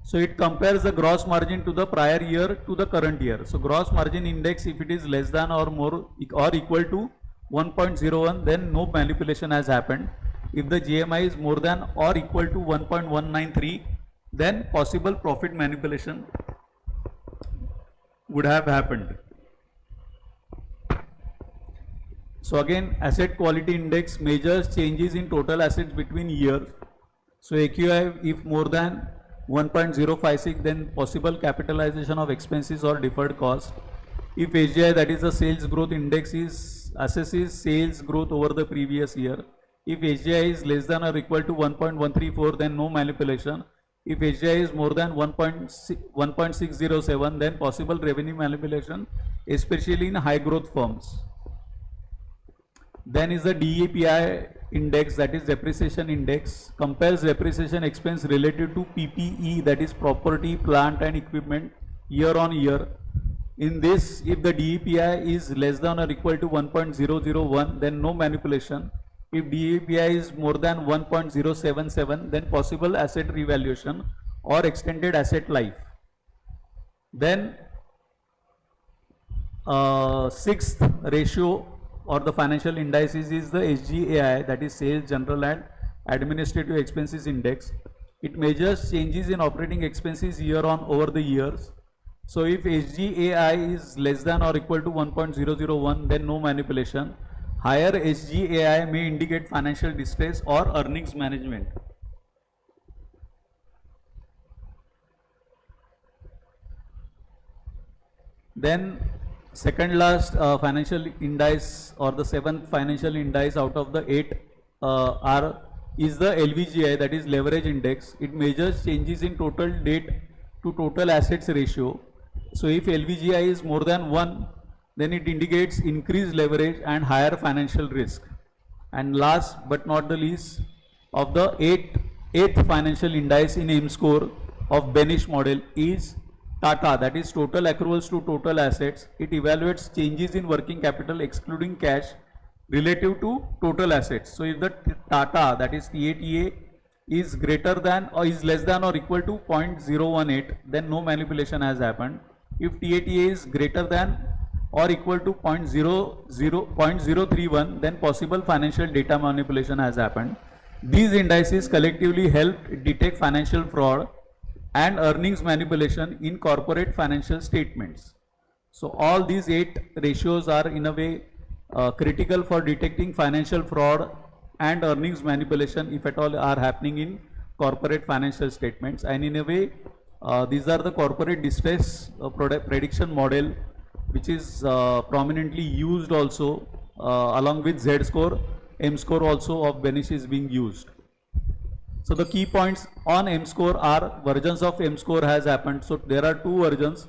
So it compares the gross margin to the prior year to the current year. So gross margin index, if it is less than or more or equal to 1.01, then no manipulation has happened. If the GMI is more than or equal to 1.193, then possible profit manipulation would have happened. So again, asset quality index measures changes in total assets between years. So AQI, if more than 1.056, then possible capitalization of expenses or deferred cost. If SGI, that is the sales growth index, assesses sales growth over the previous year. If SGI is less than or equal to 1.134, then no manipulation. If SGI is more than 1.607, then possible revenue manipulation, especially in high growth firms. Then is the DEPI index, that is depreciation index, compares depreciation expense related to PPE, that is property, plant and equipment, year on year. In this, if the DEPI is less than or equal to 1.001, then no manipulation. If DEPI is more than 1.077, then possible asset revaluation or extended asset life. Then sixth ratio or the financial indices is the SGAI, that is Sales General and Administrative Expenses Index. It measures changes in operating expenses year on over the years. So if SGAI is less than or equal to 1.001, then no manipulation. Higher SGAI may indicate financial distress or earnings management. Then second last financial indice, or the seventh financial indice out of the 8 is the LVGI, that is leverage index. It measures changes in total debt to total assets ratio. So if LVGI is more than 1, then it indicates increased leverage and higher financial risk. And last but not the least, of the eighth financial indice in M score of Benish model is TATA, that is total accruals to total assets. It evaluates changes in working capital excluding cash relative to total assets. So if the TATA, that is TATA, is greater than or is less than or equal to 0.018, then no manipulation has happened. If TATA is greater than or equal to 0.031, then possible financial data manipulation has happened. These indices collectively help detect financial fraud and earnings manipulation in corporate financial statements. So all these 8 ratios are in a way critical for detecting financial fraud and earnings manipulation, if at all are happening in corporate financial statements. And in a way, these are the corporate distress prediction model, which is prominently used also along with Z score. M score also of Benish is being used. So the key points on M score are versions of M score has happened. So there are 2 versions.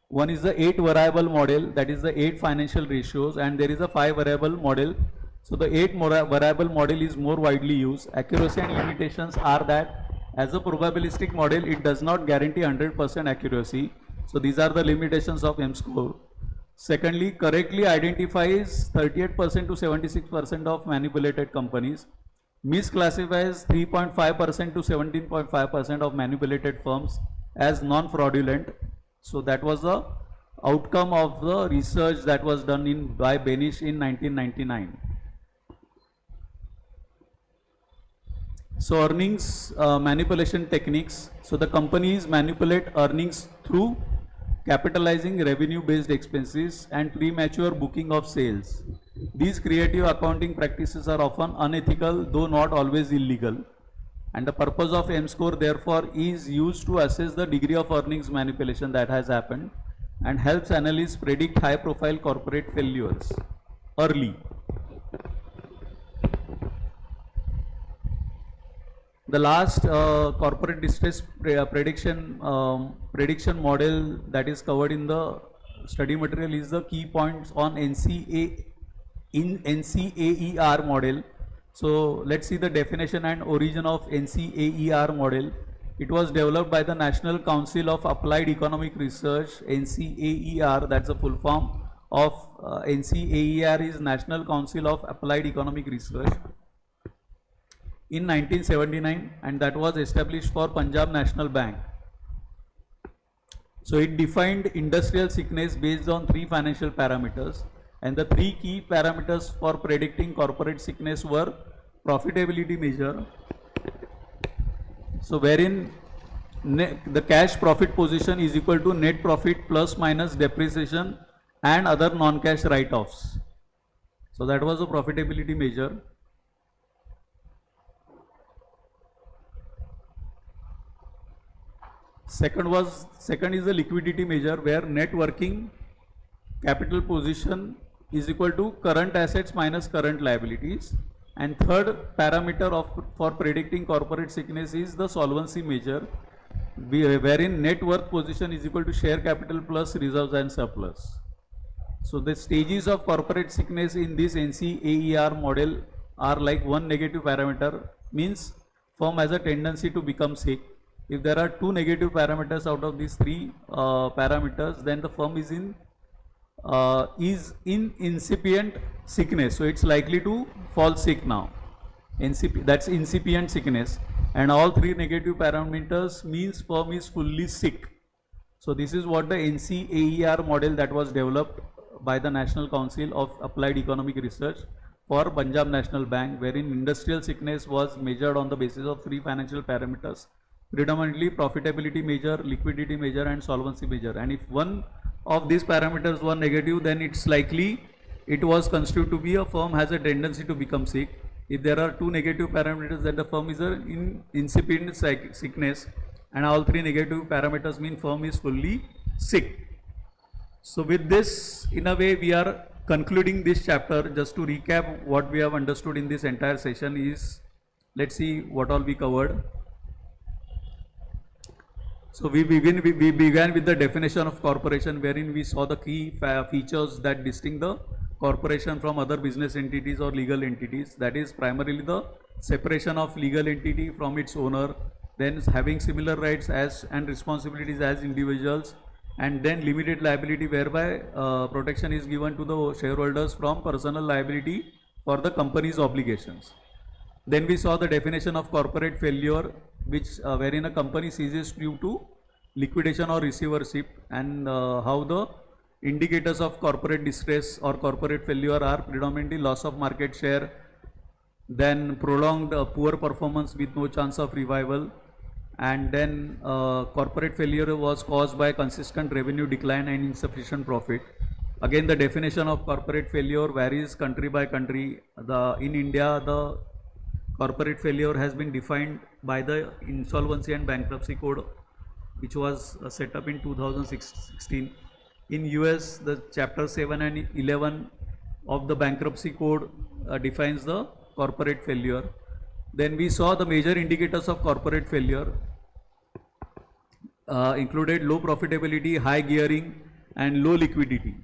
One is the 8 variable model, that is the 8 financial ratios, and there is a 5 variable model. So the 8 variable model is more widely used. Accuracy and limitations are that as a probabilistic model, it does not guarantee 100% accuracy. So these are the limitations of M score. Secondly, correctly identifies 38% to 76% of manipulated companies. Misclassifies 3.5% to 17.5% of manipulated firms as non-fraudulent. So that was the outcome of the research that was done by Benish in 1999. So earnings manipulation techniques. So the companies manipulate earnings through capitalizing revenue-based expenses and premature booking of sales. These creative accounting practices are often unethical, though not always illegal. And the purpose of M score therefore is used to assess the degree of earnings manipulation that has happened and helps analysts predict high-profile corporate failures early. The last corporate distress prediction model that is covered in the study material is the key points on NCAER model. So let's see the definition and origin of NCAER model. It was developed by the National Council of Applied Economic Research, NCAER. That's the full form of NCAER is National Council of Applied Economic Research, in 1979, and that was established for Punjab National Bank. So it defined industrial sickness based on 3 financial parameters, and the 3 key parameters for predicting corporate sickness were profitability measure, so wherein the cash profit position is equal to net profit plus minus depreciation and other non-cash write-offs. So that was a profitability measure. Second is the liquidity measure, where net working capital position is equal to current assets minus current liabilities. And third parameter for predicting corporate sickness is the solvency measure, wherein net worth position is equal to share capital plus reserves and surplus. So the stages of corporate sickness in this NCAER model are like: 1 negative parameter, means firm has a tendency to become sick. If there are 2 negative parameters out of these 3 parameters, then the firm is in incipient sickness, so it's likely to fall sick now. That's incipient sickness, and all 3 negative parameters means firm is fully sick. So this is what the NCAER model that was developed by the National Council of Applied Economic Research for Punjab National Bank, wherein industrial sickness was measured on the basis of three financial parameters, predominantly profitability measure, liquidity measure, and solvency measure. And if one of these parameters were negative, then it's likely it was constituted to be a firm has a tendency to become sick. If there are two negative parameters, then the firm is in incipient sickness, and all three negative parameters mean firm is fully sick. So with this, in a way, we are concluding this chapter. Just to recap what we have understood in this entire session is, let's see what all we covered. So we began with the definition of corporation, wherein we saw the key features that distinguish the corporation from other business entities or legal entities. That is primarily the separation of legal entity from its owner, then having similar rights as and responsibilities as individuals, and then limited liability, whereby protection is given to the shareholders from personal liability for the company's obligations. Then we saw the definition of corporate failure, which wherein a company ceases due to liquidation or receivership, and how the indicators of corporate distress or corporate failure are predominantly loss of market share, then prolonged poor performance with no chance of revival, and then corporate failure was caused by consistent revenue decline and insufficient profit. Again, the definition of corporate failure varies country by country. In India, the corporate failure has been defined by the Insolvency and Bankruptcy Code, which was set up in 2016. In US, the chapter 7 and 11 of the Bankruptcy Code defines the corporate failure. Then we saw the major indicators of corporate failure included low profitability, high gearing, and low liquidity.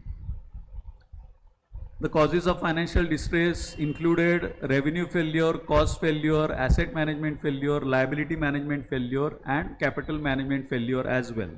The causes of financial distress included revenue failure, cost failure, asset management failure, liability management failure, and capital management failure as well.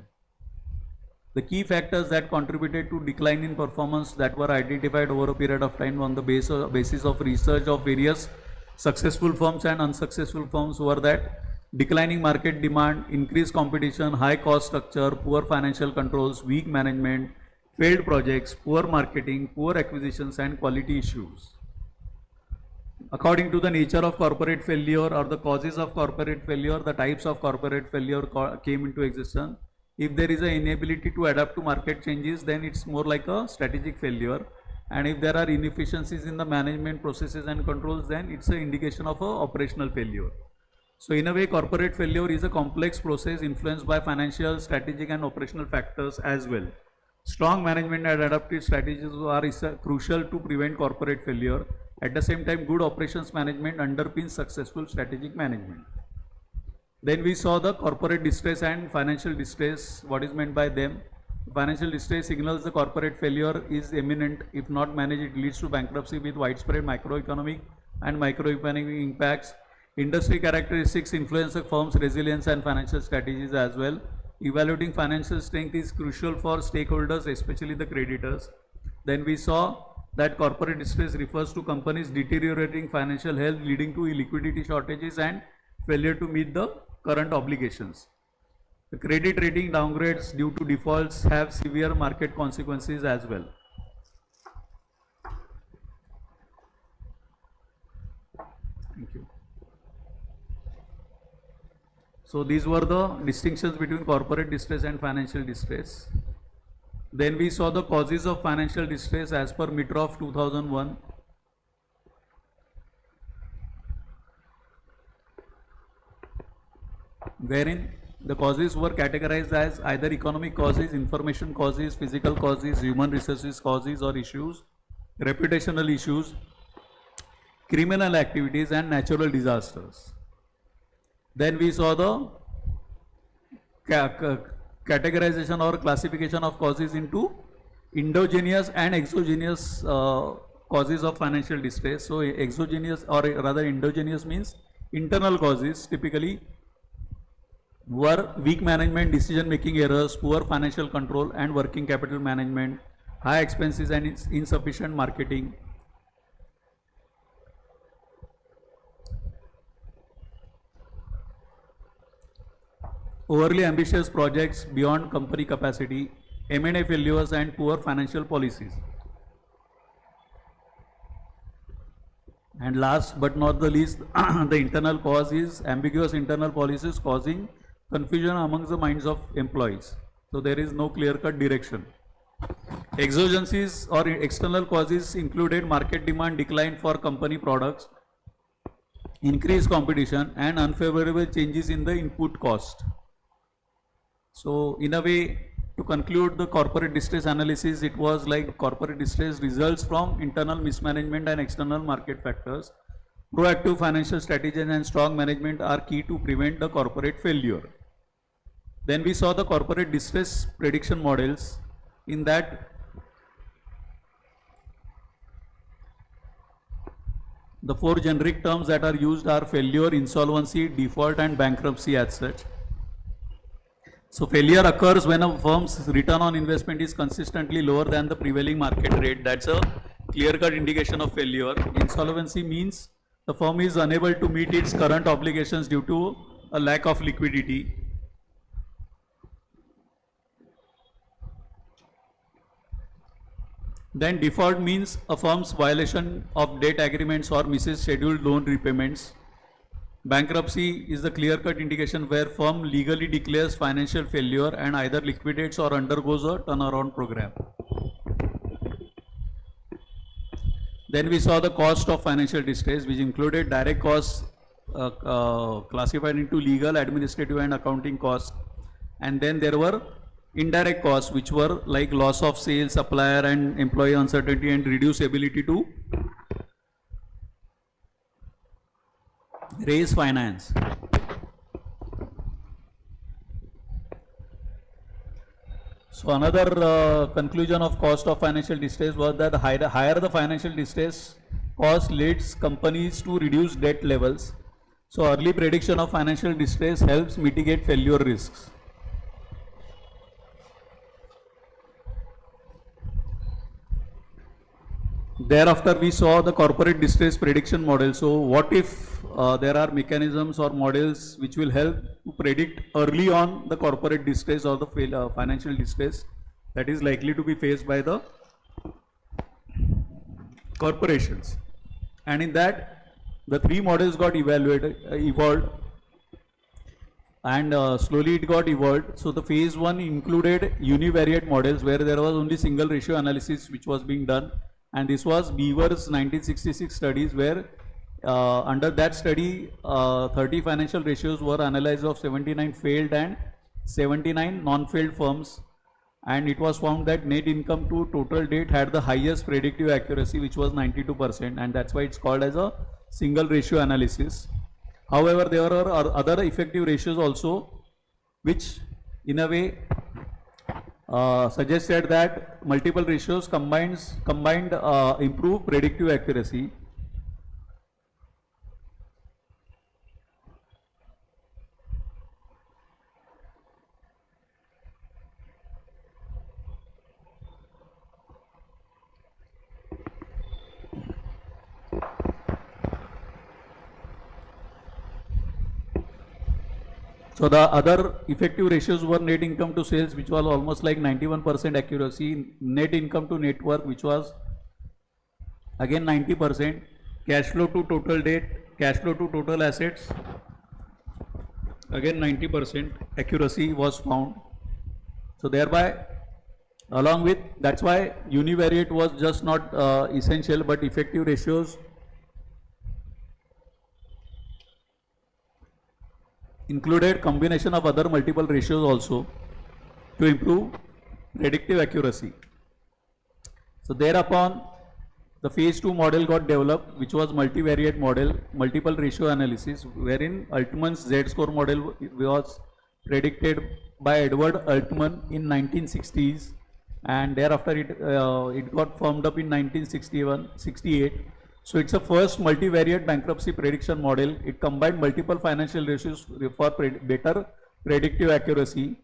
The key factors that contributed to decline in performance that were identified over a period of time on the basis of research of various successful firms and unsuccessful firms were that declining market demand, increased competition, high cost structure, poor financial controls, weak management, failed projects, poor marketing, poor acquisitions, and quality issues. According to the nature of corporate failure or the causes of corporate failure, the types of corporate failure came into existence. If there is an inability to adapt to market changes, then it's more like a strategic failure. And if there are inefficiencies in the management processes and controls, then it's an indication of an operational failure. So in a way, corporate failure is a complex process influenced by financial, strategic, and operational factors as well. Strong management and adaptive strategies are crucial to prevent corporate failure. At the same time, good operations management underpins successful strategic management. Then we saw the corporate distress and financial distress. What is meant by them? Financial distress signals the corporate failure is imminent. If not managed, it leads to bankruptcy with widespread microeconomic and microeconomic impacts. Industry characteristics influence the firm's resilience and financial strategies as well. Evaluating financial strength is crucial for stakeholders, especially the creditors. Then we saw that corporate distress refers to companies deteriorating financial health, leading to liquidity shortages and failure to meet the current obligations. The credit rating downgrades due to defaults have severe market consequences as well. Thank you. So these were the distinctions between corporate distress and financial distress. Then we saw the causes of financial distress as per Mitroff 2001. Wherein the causes were categorized as either economic causes, information causes, physical causes, human resources causes or issues, reputational issues, criminal activities, and natural disasters. Then we saw the categorization or classification of causes into endogenous and exogenous causes of financial distress. So exogenous or rather endogenous means internal causes typically were weak management, decision making errors, poor financial control and working capital management, high expenses and insufficient marketing. Overly ambitious projects beyond company capacity, M&A failures and poor financial policies. And last but not the least, the internal cause is ambiguous internal policies causing confusion amongst the minds of employees. So there is no clear-cut direction. Exogencies or external causes included market demand decline for company products, increased competition, and unfavorable changes in the input cost. So in a way, to conclude the corporate distress analysis, it was like corporate distress results from internal mismanagement and external market factors. Proactive financial strategies and strong management are key to prevent the corporate failure. Then we saw the corporate distress prediction models. In that, the four generic terms that are used are failure, insolvency, default, and bankruptcy as such. So failure occurs when a firm's return on investment is consistently lower than the prevailing market rate. That's a clear-cut indication of failure. Insolvency means the firm is unable to meet its current obligations due to a lack of liquidity. Then default means a firm's violation of debt agreements or misses scheduled loan repayments. Bankruptcy is the clear-cut indication where firm legally declares financial failure and either liquidates or undergoes a turnaround program. Then we saw the cost of financial distress, which included direct costs classified into legal, administrative, and accounting costs. And then there were indirect costs, which were like loss of sales, supplier and employee uncertainty, and reduced ability to raise finance. So another conclusion of cost of financial distress was that higher the financial distress cost leads companies to reduce debt levels. So early prediction of financial distress helps mitigate failure risks. Thereafter, we saw the corporate distress prediction model. So what if there are mechanisms or models which will help to predict early on the corporate distress or the financial distress that is likely to be faced by the corporations. And in that, the three models got evolved, and slowly it got evolved. So the phase one included univariate models where there was only single ratio analysis which was being done. And this was Beaver's 1966 studies, where under that study 30 financial ratios were analyzed of 79 failed and 79 non-failed firms, and it was found that net income to total debt had the highest predictive accuracy, which was 92%, and that's why it's called as a single ratio analysis. However, there are other effective ratios also, which in a way suggested that multiple ratios combined improve predictive accuracy. So the other effective ratios were net income to sales, which was almost like 91% accuracy, net income to net worth, which was again 90%, cash flow to total debt, cash flow to total assets, again 90% accuracy was found. So thereby, along with, that's why univariate was just not essential, but effective ratios included combination of other multiple ratios also to improve predictive accuracy. So thereupon, the phase 2 model got developed, which was multivariate model, multiple ratio analysis, wherein Altman's Z-score model was predicted by Edward Altman in 1960s, and thereafter it got firmed up in 1968. So it's a first multivariate bankruptcy prediction model. It combined multiple financial ratios for better predictive accuracy.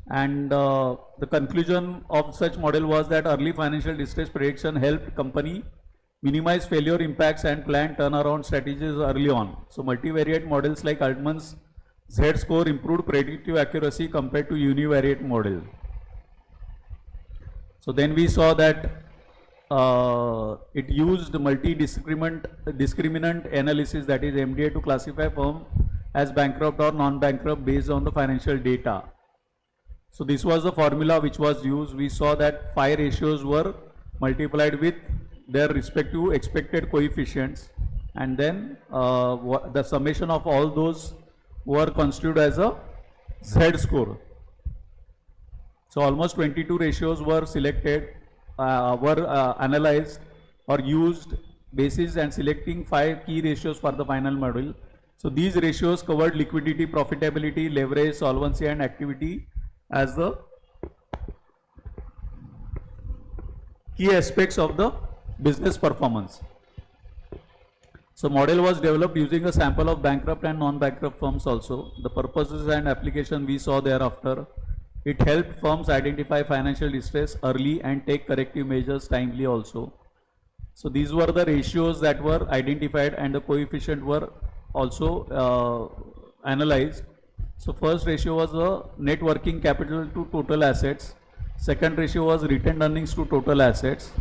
And the conclusion of such model was that early financial distress prediction helped company minimize failure impacts and plan turnaround strategies early on. So multivariate models like Altman's Z-score improved predictive accuracy compared to univariate model. So then we saw that it used discriminant analysis, that is MDA, to classify firm as bankrupt or non-bankrupt based on the financial data. So this was the formula which was used. We saw that 5 ratios were multiplied with their respective expected coefficients, and then the summation of all those were constituted as a Z score. So almost 22 ratios were selected, analyzed or used basis and selecting 5 key ratios for the final model. So these ratios covered liquidity, profitability, leverage, solvency and activity as the key aspects of the business performance. So model was developed using a sample of bankrupt and non-bankrupt firms also. The purposes and application we saw thereafter. It helped firms identify financial distress early and take corrective measures timely also. So these were the ratios that were identified and the coefficient were also analyzed. So first ratio was net working capital to total assets. Second ratio was retained earnings to total assets.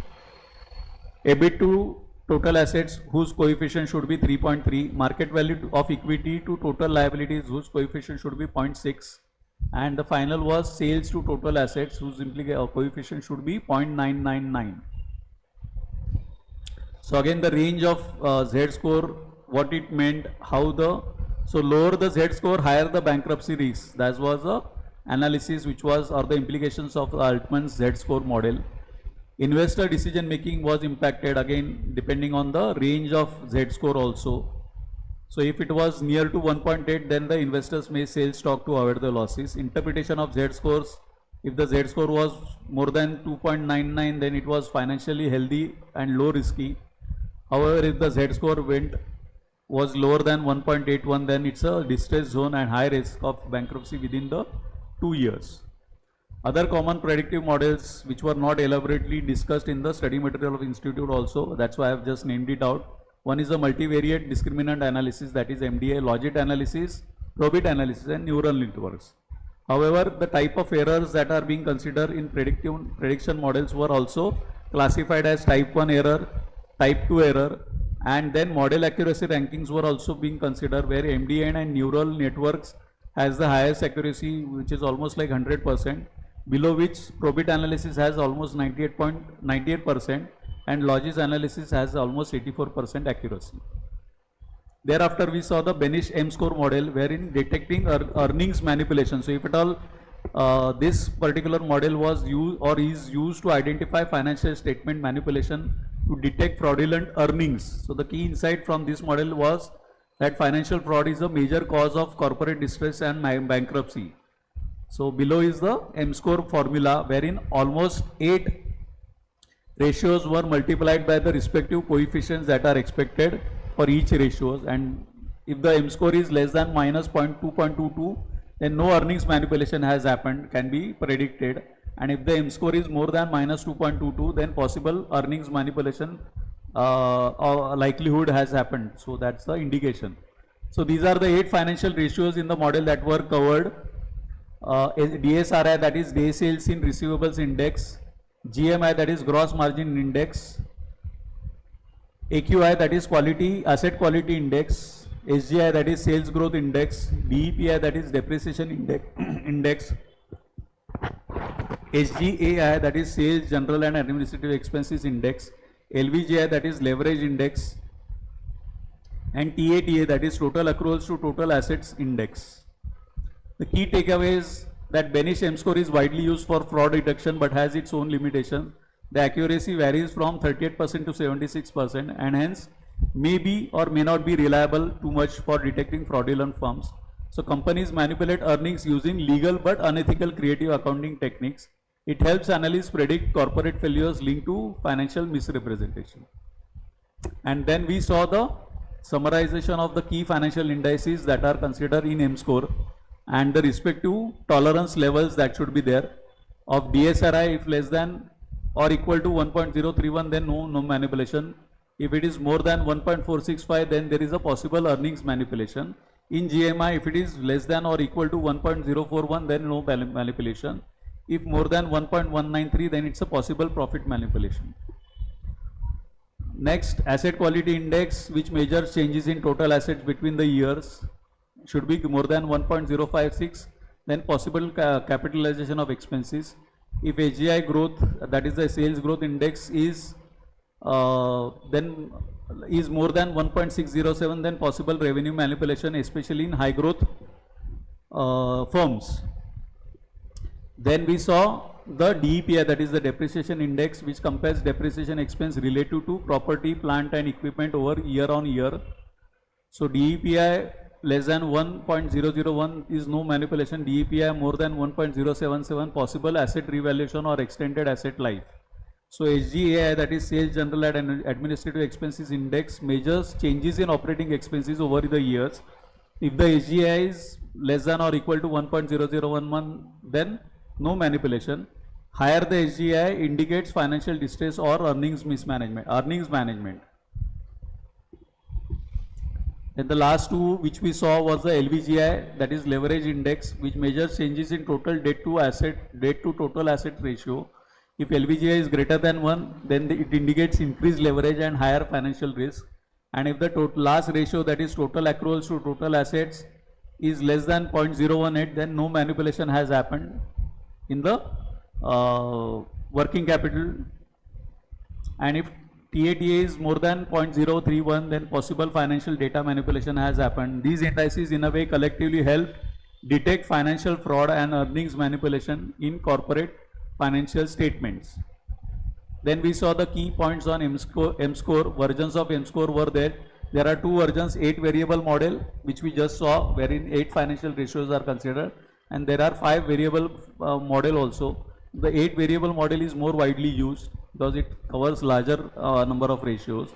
EBIT to total assets whose coefficient should be 3.3. Market value of equity to total liabilities whose coefficient should be 0.6. And the final was sales to total assets whose coefficient should be 0.999. So again the range of Z score, what it meant, how the, so lower the Z score, higher the bankruptcy risk. That was the analysis which was, or the implications of Altman's Z score model. Investor decision making was impacted again depending on the range of Z score also. So if it was near to 1.8, then the investors may sell stock to avoid the losses. Interpretation of Z scores, if the Z score was more than 2.99, then it was financially healthy and low risky. However, if the Z score was lower than 1.81, then it's a distress zone and high risk of bankruptcy within the 2 years. Other common predictive models which were not elaborately discussed in the study material of Institute also, that's why I have just named it out. One is a multivariate discriminant analysis, that is MDA, logit analysis, probit analysis and neural networks. However, the type of errors that are being considered in prediction models were also classified as type 1 error, type 2 error, and then model accuracy rankings were also being considered, where MDA and neural networks has the highest accuracy, which is almost like 100%, below which probit analysis has almost 98% and logis analysis has almost 84% accuracy. Thereafter we saw the Benish M-score model, wherein detecting earnings manipulation. So if at all this particular model was used or is used to identify financial statement manipulation to detect fraudulent earnings. So the key insight from this model was that financial fraud is a major cause of corporate distress and bankruptcy. So below is the M-score formula, wherein almost 8 ratios were multiplied by the respective coefficients that are expected for each ratios, and if the M-score is less than minus 0.2.22, then no earnings manipulation has happened, can be predicted, and if the M-score is more than minus 2.22, then possible earnings manipulation or likelihood has happened. So that's the indication. So these are the 8 financial ratios in the model that were covered. DSRI, that is Day Sales in Receivables Index, GMI, that is Gross Margin Index, AQI, that is Asset Quality Index, SGI, that is Sales Growth Index, DEPI, that is Depreciation Index, SGAI, that is Sales General and Administrative Expenses Index, LVGI, that is Leverage Index, and TATA, that is Total Accruals to Total Assets Index. The key takeaways that Benish M-score is widely used for fraud detection but has its own limitation. The accuracy varies from 38% to 76% and hence may be or may not be reliable too much for detecting fraudulent firms. So companies manipulate earnings using legal but unethical creative accounting techniques. It helps analysts predict corporate failures linked to financial misrepresentation. And then we saw the summarization of the key financial indices that are considered in M-score and the respective tolerance levels that should be there. Of DSRI, if less than or equal to 1.031, then no manipulation. If it is more than 1.465, then there is a possible earnings manipulation. In GMI, if it is less than or equal to 1.041, then no manipulation. If more than 1.193, then it's a possible profit manipulation. Next, asset quality index, which measures changes in total assets between the years, should be more than 1.056. Then possible capitalization of expenses. If AGI growth, that is the sales growth index, is then is more than 1.607, then possible revenue manipulation, especially in high growth firms. Then we saw the DEPI, that is the depreciation index, which compares depreciation expense related to property, plant and equipment over year on year. So DEPI less than 1.001 is no manipulation. DEPI more than 1.077, possible asset revaluation or extended asset life. So SGAI, that is Sales General and Administrative Expenses Index, measures changes in operating expenses over the years. If the SGAI is less than or equal to 1.0011, then no manipulation. Higher the SGAI indicates financial distress or earnings management. Then the last two which we saw was the LVGI, that is leverage index, which measures changes in total debt to total asset ratio. If LVGI is greater than 1, then it indicates increased leverage and higher financial risk. And if the last ratio, that is total accruals to total assets, is less than 0.018, then no manipulation has happened in the working capital. And if TATA is more than 0.031, then possible financial data manipulation has happened. These indices in a way collectively help detect financial fraud and earnings manipulation in corporate financial statements. Then we saw the key points on M-score. Versions of M-score were there. There are two versions, 8 variable model, which we just saw, wherein 8 financial ratios are considered. And there are 5 variable model also. The 8 variable model is more widely used because it covers larger number of ratios.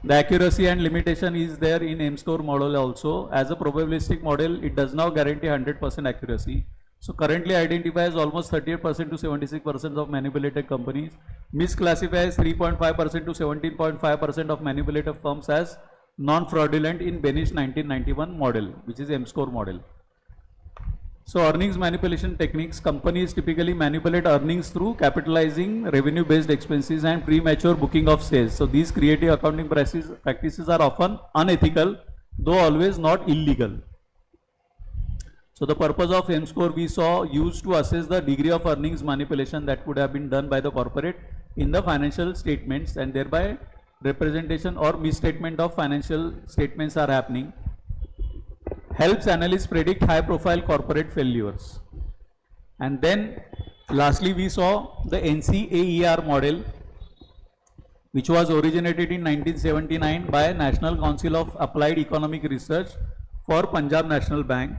The accuracy and limitation is there in M-score model also. As a probabilistic model, it does not guarantee 100% accuracy. So currently identifies almost 38% to 76% of manipulated companies. Misclassifies 3.5% to 17.5% of manipulated firms as non-fraudulent in Benish 1991 model, which is M-score model. So earnings manipulation techniques, companies typically manipulate earnings through capitalizing revenue-based expenses and premature booking of sales. So these creative accounting practices are often unethical, though always not illegal. So the purpose of M-score we saw used to assess the degree of earnings manipulation that could have been done by the corporate in the financial statements, and thereby representation or misstatement of financial statements are happening. Helps analysts predict high profile corporate failures. And then lastly we saw the NCAER model, which was originated in 1979 by National Council of Applied Economic Research for Punjab National Bank,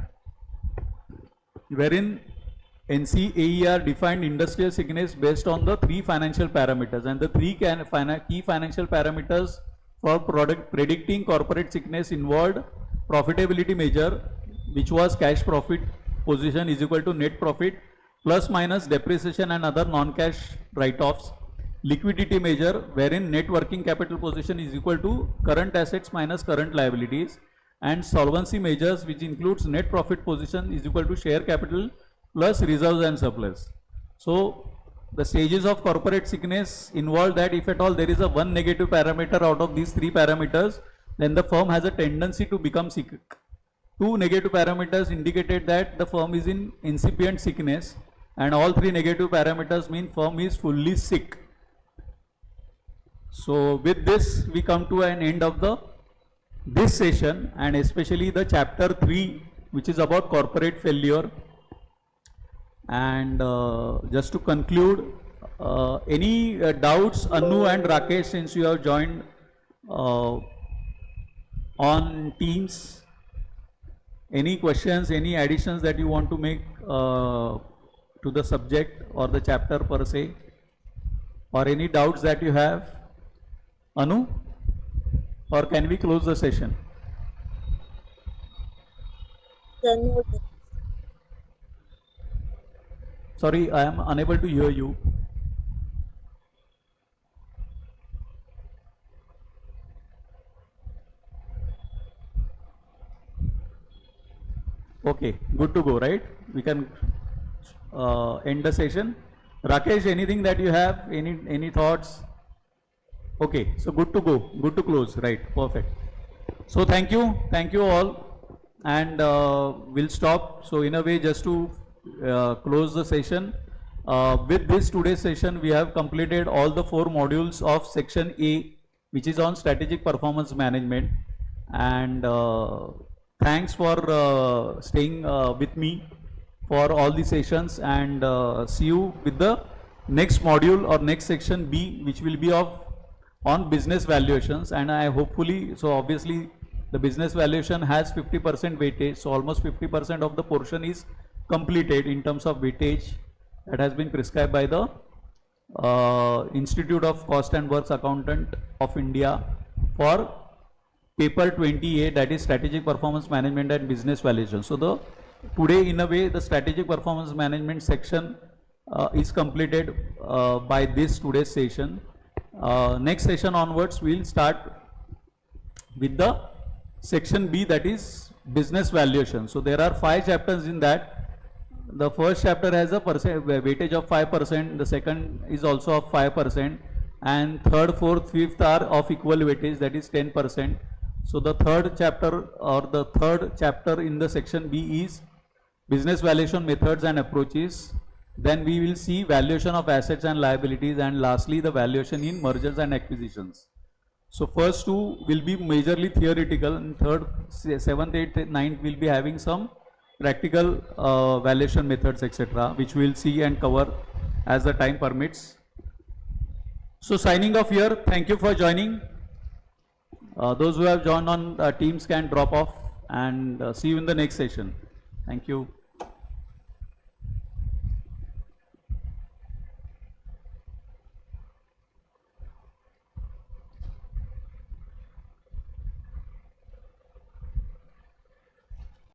wherein NCAER defined industrial sickness based on the 3 financial parameters, and the 3 key financial parameters for predicting corporate sickness involved profitability measure, which was cash profit position is equal to net profit plus minus depreciation and other non-cash write-offs. Liquidity measure, wherein net working capital position is equal to current assets minus current liabilities. And solvency measures, which includes net profit position is equal to share capital plus reserves and surplus. So the stages of corporate sickness involve that if at all there is a one negative parameter out of these 3 parameters, then the firm has a tendency to become sick. 2 negative parameters indicated that the firm is in incipient sickness, and all 3 negative parameters mean firm is fully sick. So with this we come to an end of this session, and especially the chapter 3, which is about corporate failure. And just to conclude, any doubts, Anu and Rakesh, since you have joined on Teams, any questions, any additions that you want to make to the subject or the chapter per se, or any doubts that you have? Anu? Or can we close the session? Sorry, I am unable to hear you. Okay, good to go, right? We can end the session. Rakesh, anything that you have, any thoughts? Okay, so good to go, good to close, right? Perfect. So thank you all, and we'll stop. So in a way, just to close the session, with this today's session, we have completed all the 4 modules of section A, which is on strategic performance management. And thanks for staying with me for all the sessions, and see you with the next module or next section B, which will be of on business valuations. And I hopefully, so obviously the business valuation has 50% weightage, so almost 50% of the portion is completed in terms of weightage that has been prescribed by the Institute of Cost and Works Accountant of India for paper 20A, that is strategic performance management and business valuation. So today in a way the strategic performance management section is completed by this today's session. Next session onwards we'll start with the section B, that is business valuation. So there are 5 chapters in that. The first chapter has a weightage of 5%, the second is also of 5%, and third, fourth, fifth are of equal weightage, that is 10%. So the third chapter in the section B is business valuation methods and approaches. Then we will see valuation of assets and liabilities, and lastly the valuation in mergers and acquisitions. So first 2 will be majorly theoretical, and third, 7th, 8th, 9th will be having some practical valuation methods, etc., which we will see and cover as the time permits. So signing off here, thank you for joining. Those who have joined on Teams can drop off, and see you in the next session. Thank you.